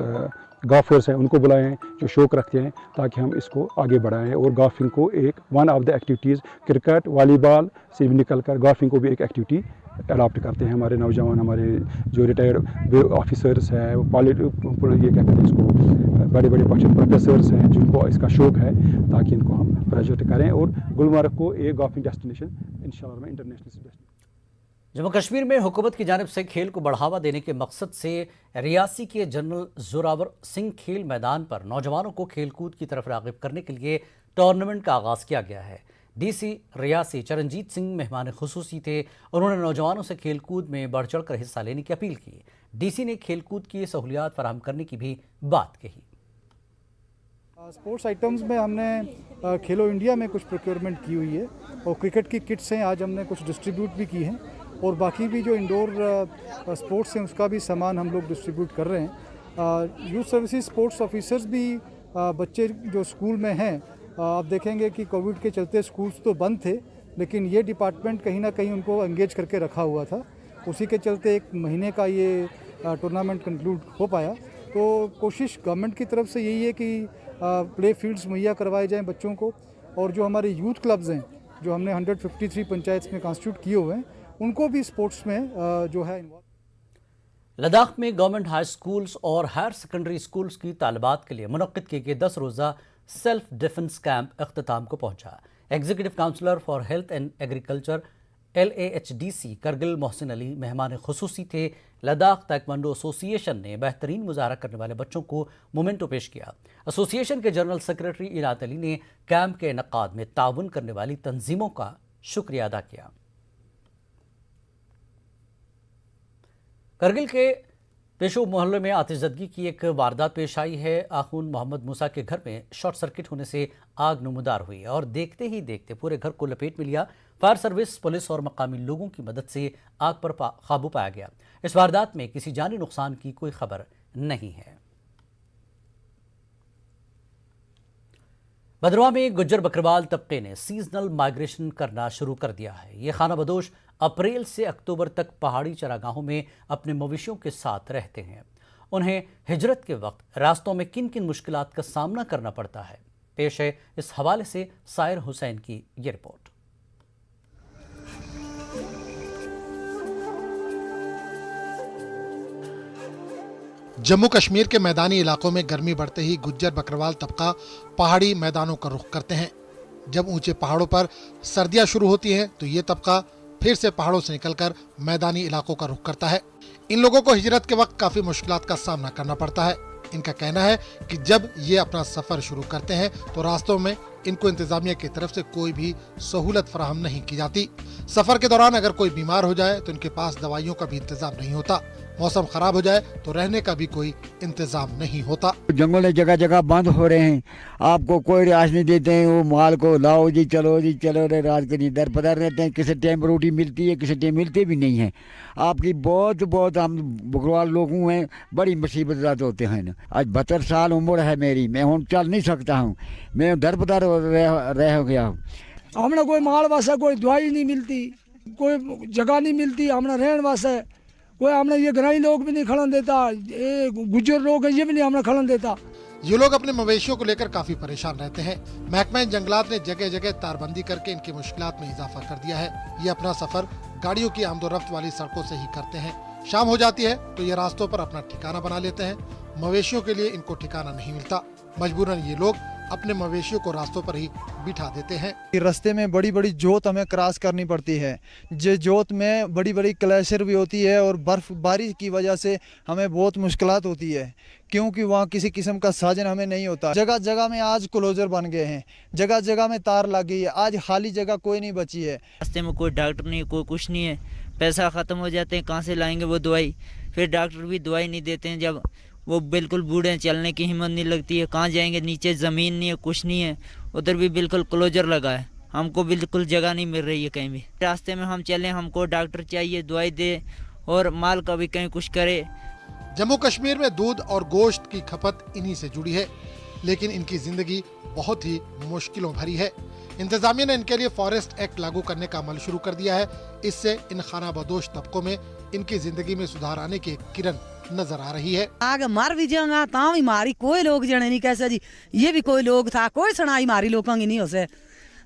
गोल्फर्स हैं उनको बुलाएं, जो शौक रखते हैं, ताकि हम इसको आगे बढ़ाएं और गोल्फिंग को एक one of the activities, cricket volleyball से निकल कर गोल्फिंग को भी एक एक्टिविटी अडॉप्ट करते हैं। हमारे नौजवान, हमारे जो रिटायर्ड ऑफिसर्स हैं, ये क्या कहते हैं इसको, बड़े बड़े प्रोफेसर्स हैं जिनको इसका शौक है, ताकि इनको हम प्रोजेक्ट करें और गुलमर्ग को एक गोल्फिंग डेस्टिनेशन इंशाल्लाह इंटरनेशनल डेस्टिनेशन। जम्मू कश्मीर में हुकूमत की जानिब से खेल को बढ़ावा देने के मकसद से रियासी के जनरल जोरावर सिंह खेल मैदान पर नौजवानों को खेलकूद की तरफ राग़िब करने के लिए टूर्नामेंट का आगाज़ किया गया है। DC रियासी चरणजीत सिंह मेहमान खुसूसी थे। उन्होंने नौजवानों से खेलकूद में बढ़ चढ़ कर हिस्सा लेने की अपील की। DC ने खेलकूद की सहूलियात फराहम करने की भी बात कही। स्पोर्ट्स आइटम्स में हमने खेलो इंडिया में कुछ प्रोक्योरमेंट की हुई है और क्रिकेट की किट्स हैं आज हमने कुछ डिस्ट्रीब्यूट भी की हैं और बाकी भी जो इंडोर स्पोर्ट्स हैं उसका भी सामान हम लोग डिस्ट्रीब्यूट कर रहे हैं। यूथ सर्विसेज स्पोर्ट्स ऑफिसर्स भी बच्चे जो स्कूल में हैं, आप देखेंगे कि कोविड के चलते स्कूल्स तो बंद थे, लेकिन ये डिपार्टमेंट कहीं ना कहीं उनको एंगेज करके रखा हुआ था। उसी के चलते 1 महीने का ये टूर्नामेंट कंक्लूड हो पाया। तो कोशिश गवर्नमेंट की तरफ से यही है कि प्ले फील्ड्स मुहैया करवाए जाएं बच्चों को, और जो हमारे यूथ क्लब्स हैं जो हमने 153 पंचायत में कॉन्स्टिट्यूट किए हुए हैं, उनको भी स्पोर्ट्स में जो है इन्वॉल्व। लद्दाख में गवर्नमेंट हाई स्कूल्स और हायर सेकेंडरी स्कूल्स की तालिबात के लिए मुनक्किद किए गए 10 रोज़ा सेल्फ डिफेंस कैंप अख्ताम को पहुंचा। Executive counsellor for health and agriculture LAHDC Kargil Mohsin Ali मेहमान खुसूसी थे। लद्दाख ताइक्वांडो एसोसिएशन ने बेहतरीन मुजाहरा करने वाले बच्चों को मोमेंटो पेश किया। एसोसिएशन के जनरल सेक्रेटरी इनात अली ने कैंप के इनेकाद में ताउन करने वाली तंजीमों का शुक्रिया अदा किया। करगिल के पेशो मोहल्ले में आतिशज़दगी की एक वारदात पेश आई है। आखून मोहम्मद मूसा के घर में शॉर्ट सर्किट होने से आग नमूदार हुई और देखते ही देखते पूरे घर को लपेट में लिया। फायर सर्विस, पुलिस और मकामी लोगों की मदद से आग पर काबू पाया गया। इस वारदात में किसी जानी नुकसान की कोई खबर नहीं है। भद्रवाह में गुज्जर बकरवाल तबके ने सीजनल माइग्रेशन करना शुरू कर दिया है। ये खानाबदोश अप्रैल से अक्टूबर तक पहाड़ी चरागाहों में अपने मवेशियों के साथ रहते हैं। उन्हें हिजरत के वक्त रास्तों में किन किन मुश्किलात का सामना करना पड़ता है, पेश है इस हवाले से सायर हुसैन की ये रिपोर्ट। जम्मू कश्मीर के मैदानी इलाकों में गर्मी बढ़ते ही गुज्जर बकरवाल तबका पहाड़ी मैदानों का रुख करते हैं। जब ऊंचे पहाड़ों पर सर्दियां शुरू होती हैं तो ये तबका फिर से पहाड़ों से निकलकर मैदानी इलाकों का रुख करता है। इन लोगों को हिजरत के वक्त काफी मुश्किलात का सामना करना पड़ता है। इनका कहना है कि जब ये अपना सफर शुरू करते हैं तो रास्तों में इनको इंतजामिया की तरफ से कोई भी सहूलत फराहम नहीं की जाती। सफर के दौरान अगर कोई बीमार हो जाए तो इनके पास दवाइयों का भी इंतजाम नहीं होता। मौसम खराब हो जाए तो रहने का भी कोई इंतजाम नहीं होता। जंगल जगह जगह बंद हो रहे हैं, आपको कोई रियायत नहीं देते हैं। वो माल को लाओ जी चलो रे रात के नहीं दर पदर रहते हैं। किसी टाइम रोटी मिलती है, किसी टाइम मिलती भी नहीं है। आपकी बहुत हम बकरवाल लोग हैं, बड़ी मुसीबत होते हैं। आज 72 साल उम्र है मेरी, मैं हूँ चल नहीं सकता हूँ, मैं दर पदर रह गया हूँ। हमने कोई माल वास्ते कोई दवाई नहीं मिलती, कोई जगह नहीं मिलती हमने रहने वास्ते। कोई हमने ये घराई लोग भी नहीं खड़न देता, ये गुज्जर लोग हैं ये भी नहीं हमने खड़न देता। ये लोग अपने मवेशियों को लेकर काफी परेशान रहते हैं। महकमा जंगलात ने जगह जगह तारबंदी करके इनकी मुश्किलात में इजाफा कर दिया है। ये अपना सफर गाड़ियों की आमदोरफ्त वाली सड़कों से ही करते हैं। शाम हो जाती है तो ये रास्तों पर अपना ठिकाना बना लेते हैं। मवेशियों के लिए इनको ठिकाना नहीं मिलता, मजबूरन ये लोग अपने मवेशियों को रास्तों पर ही बिठा देते हैं। रास्ते में बड़ी बड़ी जोत हमें क्रॉस करनी पड़ती है। जो जोत में बड़ी बड़ी क्लैशर भी होती है और बर्फबारी की वजह से हमें बहुत मुश्किलात होती है, क्योंकि वहाँ किसी किस्म का साधन हमें नहीं होता। जगह जगह में आज क्लोजर बन गए हैं, जगह जगह में तार लग गई है, आज खाली जगह कोई नहीं बची है। रास्ते में कोई डॉक्टर नहीं, कोई कुछ नहीं है। पैसा ख़त्म हो जाते हैं, कहाँ से लाएंगे वो दवाई? फिर डॉक्टर भी दवाई नहीं देते हैं। जब वो बिल्कुल बूढ़े हैं, चलने की हिम्मत नहीं लगती है, कहाँ जाएंगे? नीचे ज़मीन नहीं है, कुछ नहीं है। उधर भी बिल्कुल क्लोजर लगा है, हमको बिल्कुल जगह नहीं मिल रही है कहीं भी। रास्ते में हम चलें, हमको डॉक्टर चाहिए, दवाई दे और माल का भी कहीं कुछ करे। जम्मू कश्मीर में दूध और गोश्त की खपत इन्हीं से जुड़ी है, लेकिन इनकी जिंदगी बहुत ही मुश्किलों भरी है। इंतजामिया ने इनके लिए फॉरेस्ट एक्ट लागू करने का अमल शुरू कर दिया है। इससे इन खानाबदोश तबकों में इनकी जिंदगी में सुधार आने की एक किरण नजर आ रही है। आगे मर भी जाऊंगा ता भी मारी कोई लोग जने नहीं कैसे जी, ये भी कोई लोग था, कोई सुनाई मारी लोगों की नहीं हो से।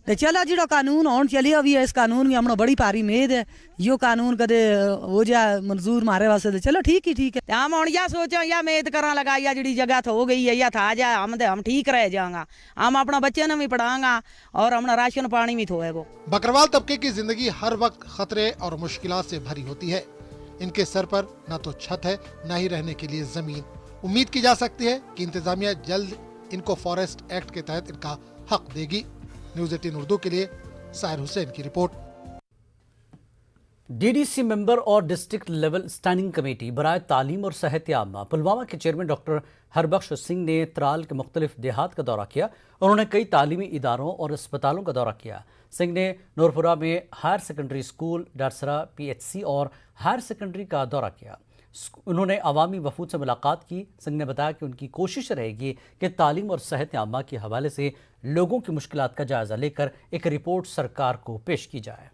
तो चलो जो कानून होने चलिए, अभी इस कानून की हमने बड़ी पारी उम्मीद है। यो कानून कदे हो जाए मंजूर मारे वास्ते, तो चलो ठीक है। हम हम या सोचा या उम्मीद करा लगा या जी जगह तो हो गई है या था जाए हम ठीक रह जाएंगा, हम अपना बच्चे ने भी पढ़ाएंगा और अपना राशन पानी भी थोएगो। बकरवाल तबके की जिंदगी हर वक्त खतरे और मुश्किलात से भरी होती है। इनके सर पर न तो छत है, न ही रहने के लिए जमीन। उम्मीद की जा सकती है कि इंतजामिया जल्द इनको फॉरेस्ट एक्ट के तहत इनका हक देगी। न्यूज़ 18 उर्दू के लिए सायर हुसैन की रिपोर्ट। डीडीसी मेंबर और डिस्ट्रिक्ट लेवल स्टैंडिंग कमेटी बराए तालीम और सेहत आमा पुलवामा के चेयरमैन डॉक्टर हरबख्श सिंह ने त्राल के मुख्तलिफ देहात का दौरा किया। उन्होंने कई तालीमी इदारों और अस्पतालों का दौरा किया। सिंह ने नूरपुरा में हायर सेकेंडरी स्कूल, डारसरा PHC और हायर सेकेंडरी का दौरा किया। उन्होंने अवामी वफूद से मुलाकात की। सिंह ने बताया कि उनकी कोशिश रहेगी कि तालीम और सेहत आमा के हवाले से लोगों की मुश्किलात का जायजा लेकर एक रिपोर्ट सरकार को पेश की जाए।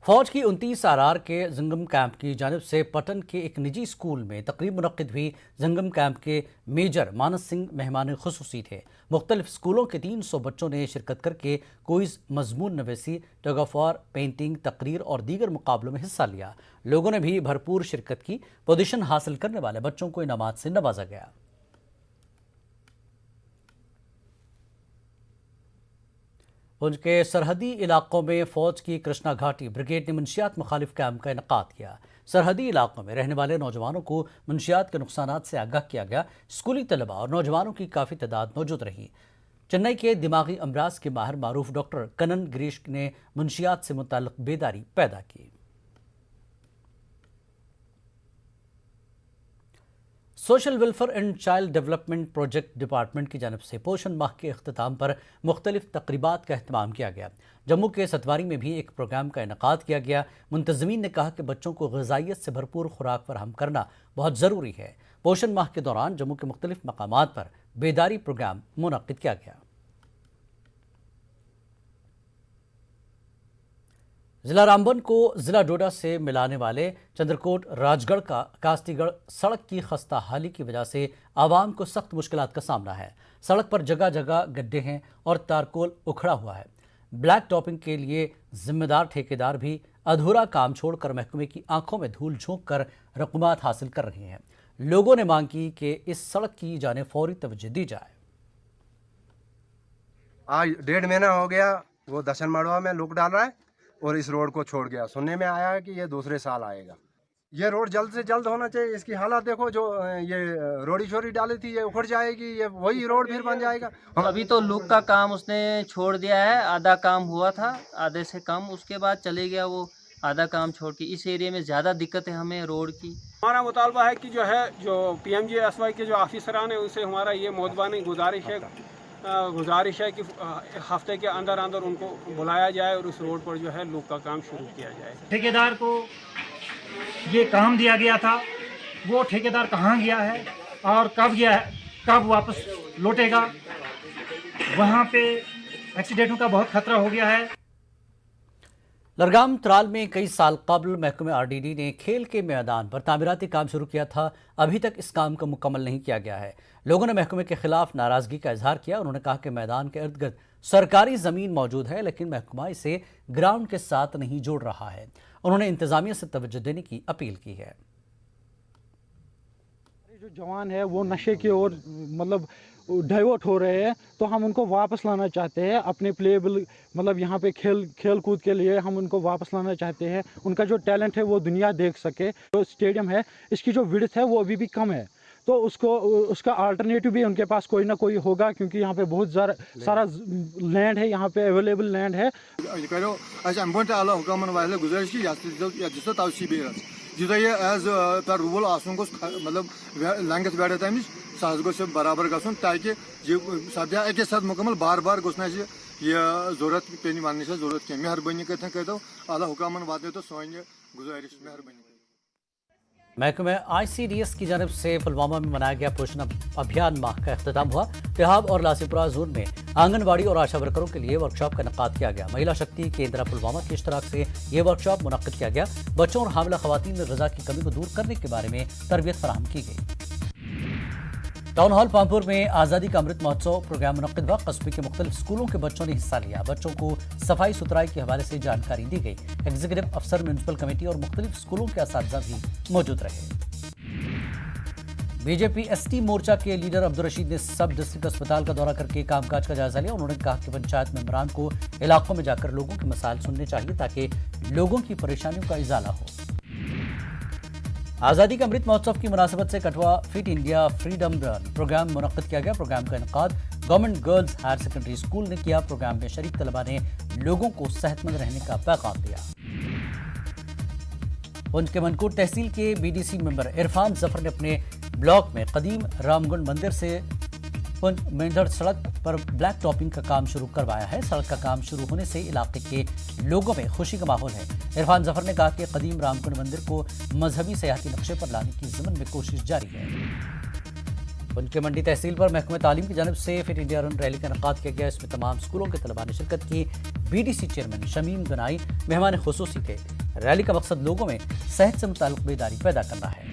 फौज की 29 RR के जंगम कैंप की जानिब से पटन के एक निजी स्कूल में तकरीब मुनक्किद हुई। जंगम कैंप के मेजर मानस सिंह मेहमान खुसूसी थे। मुख्तलिफ स्कूलों के 300 बच्चों ने शिरकत करके क्विज, मजमून नवेसी, टग ऑफ वार, पेंटिंग, तकरीर और दीगर मुकाबलों में हिस्सा लिया। लोगों ने भी भरपूर शिरकत की। पोजीशन हासिल करने वाले बच्चों को इनामात से नवाजा गया। पुंछ के सरहदी इलाकों में फौज की कृष्णा घाटी ब्रिगेड ने मुंशियात मुखालिफ कैंप का इनकाद किया। सरहदी इलाकों में रहने वाले नौजवानों को मुंशियात के नुकसानात से आगाह किया गया। स्कूली तलबा और नौजवानों की काफ़ी तादाद मौजूद रही। चेन्नई के दिमागी अमराज के माहिर मारूफ डॉक्टर कनन गिरीश ने मुंशियात से मुताल्लिक बेदारी पैदा की। Social welfare and child development project department की जानिब से पोषण माह के अख्तिताम पर मुख्तलिफ तकरीबात का अहतमाम किया गया। जम्मू के सतवारी में भी एक प्रोग्राम का इनेकाद किया गया। मुंतज़मीन ने कहा कि बच्चों को ग़िज़ाइयत से भरपूर खुराक फराहम करना बहुत ज़रूरी है। पोषण माह के दौरान जम्मू के मुख्तलिफ मकामात पर बेदारी प्रोग्राम मुनक्किद किया गया। जिला रामबन को जिला डोडा से मिलाने वाले चंद्रकोट राजगढ़ का कास्तीगढ़ सड़क की खस्ता हाली की वजह से आवाम को सख्त मुश्किलात का सामना है। सड़क पर जगह जगह गड्ढे हैं और तारकोल उखड़ा हुआ है। ब्लैक टॉपिंग के लिए जिम्मेदार ठेकेदार भी अधूरा काम छोड़कर महकमे की आंखों में धूल झोंक कर रकूमात हासिल कर रहे हैं। लोगों ने मांग की कि इस सड़क की जाने फौरी तवज्जो दी जाए। आज 1.5 महीना हो गया वो दशन मड़वा में लुक डाल रहा है और इस रोड को छोड़ गया। सुनने में आया है कि ये दूसरे साल आएगा। ये रोड जल्द से जल्द होना चाहिए। इसकी हालत देखो, जो ये रोड़ी छोड़ी डाली थी ये उखड़ जाएगी, ये वही रोड फिर बन जाएगा। अभी तो लुक का काम उसने छोड़ दिया है, आधा काम हुआ था, आधे से कम, उसके बाद चले गया वो आधा काम छोड़ के। इस एरिया में ज़्यादा दिक्कत है हमें रोड की। हमारा मुतालबा है कि जो PMGSY के जो ऑफिसरान हैं उनसे हमारा ये मोदबानी गुजारिश है कि हफ्ते के अंदर अंदर उनको बुलाया जाए और उस रोड पर जो है लुक का काम शुरू किया जाए। ठेकेदार को ये काम दिया गया था, वो ठेकेदार कहाँ गया है और कब गया है, कब वापस लौटेगा। वहाँ पे एक्सीडेंटों का बहुत खतरा हो गया है। लरगाम त्राल में कई साल कबल महकमे RDD ने खेल के मैदान पर तामीराती काम शुरू किया था। अभी तक इस काम को मुकम्मल नहीं किया गया है। लोगों ने महकमे के खिलाफ नाराजगी का इजहार किया। उन्होंने कहा कि मैदान के इर्द गिर्द सरकारी ज़मीन मौजूद है, लेकिन महकमा इसे ग्राउंड के साथ नहीं जोड़ रहा है। उन्होंने इंतजामिया से तवज्जो देने की अपील की है। जो जवान है वो नशे की ओर मतलब डाइवर्ट हो रहे हैं, तो हम उनको वापस लाना चाहते हैं अपने प्लेबल मतलब यहाँ पे खेल कूद के लिए हम उनको वापस लाना चाहते हैं। उनका जो टैलेंट है वो दुनिया देख सके। जो स्टेडियम है इसकी जो विड्थ है वो अभी भी कम है, तो उसका अल्टरनेटिव भी उनके पास कोई ना कोई होगा, क्योंकि यहाँ पे बहुत सारा लैंड है, यहाँ पे अवेलेबल लैंड है। जुदा ये एज पर रूल आसन को मतलब लैंगथ बैठ तमिश सह गो बराबर गसन, ताकि सद्या एक साथ मुकम्मल बार बार गोस ये जरूरत पे वन जरूरत कह। मेहरबानी करो अल्लाह हुकामन वादे तो सोन गुजारिश मेहरबानी। महकमे ICDS की जानब से पुलवामा में मनाया गया पोषण अभियान माह का अख्ताम हुआ। तिहाब और लासीपुरा जोन में आंगनबाड़ी और आशा वर्करों के लिए वर्कशॉप का इनेकाद किया गया। महिला शक्ति केंद्र पुलवामा के इश्तराक से ये वर्कशॉप मुनक्किद किया गया। बच्चों और हामिला खवातीन में ग़िज़ा की कमी को दूर करने के बारे में तरबियत फराहम की गई। टाउन हॉल पामपुर में आज़ादी का अमृत महोत्सव प्रोग्राम मुनक्किद हुआ। कस्बे के मुख्तलिफ स्कूलों के बच्चों ने हिस्सा लिया। बच्चों को सफाई सुथराई के हवाले से जानकारी दी गई। एग्जीक्यूटिव अफसर, म्यूनसिपल कमेटी और मुख्तलिफ स्कूलों के असातिज़ा भी मौजूद रहे। बीजेपी ST मोर्चा के लीडर अब्दुल रशीद ने सब डिस्ट्रिक्ट अस्पताल का दौरा करके कामकाज का जायजा लिया। उन्होंने कहा कि पंचायत मेंबरान को इलाकों में जाकर लोगों के मसाइल सुनने चाहिए ताकि लोगों की परेशानियों का इजाला हो। आज़ादी का अमृत महोत्सव की मुनासिबत से Kathua fit India freedom run programme मुनक्किद किया गया। प्रोग्राम का इनेकाद government girls higher secondary school ने किया। प्रोग्राम में शरीक तलबा ने लोगों को सेहतमंद रहने का पैगाम दिया। पुंछ के मनकोट तहसील के BDC मेंबर इरफान जफर ने अपने ब्लॉक में कदीम रामगुंड मंदिर से पुंछ मेंढर सड़क पर ब्लैक टॉपिंग का काम शुरू करवाया है। सड़क का काम शुरू होने से इलाके के लोगों में खुशी का माहौल है। इरफान जफर ने कहा कि कदीम रामगुंड मंदिर को मजहबी सयाहती नक्शे पर लाने की ज़िम्मन में कोशिश जारी है। पुंछ के मंडी तहसील पर महकमे तालीम की जानब से फिट इंडिया रन रैली का इनेकाद किया गया। इसमें तमाम स्कूलों के तलबा ने शिरकत की। BDC चेयरमैन शमीम गनाई मेहमान खुसूसी थे। रैली का मकसद लोगों में सेहत से मुताल्लिक़ बेदारी पैदा करना है।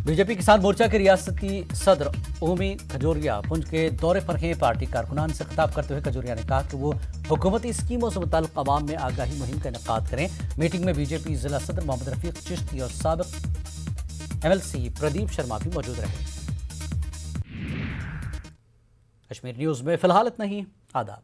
बीजेपी किसान मोर्चा के रियासती सदर ओमी खजूरिया पुंछ के दौरे पर हैं। पार्टी कारकुनान से खिताब करते हुए खजूरिया ने कहा कि वो हुकूमती स्कीमों से मुताल्लिक़ अवाम में आगाही मुहिम का इनेकाद करें। मीटिंग में बीजेपी जिला सदर मोहम्मद रफीक चिश्ती और साबिक MLC प्रदीप शर्मा भी मौजूद रहे। कश्मीर न्यूज़ में फिलहाल इतना ही। आदाब।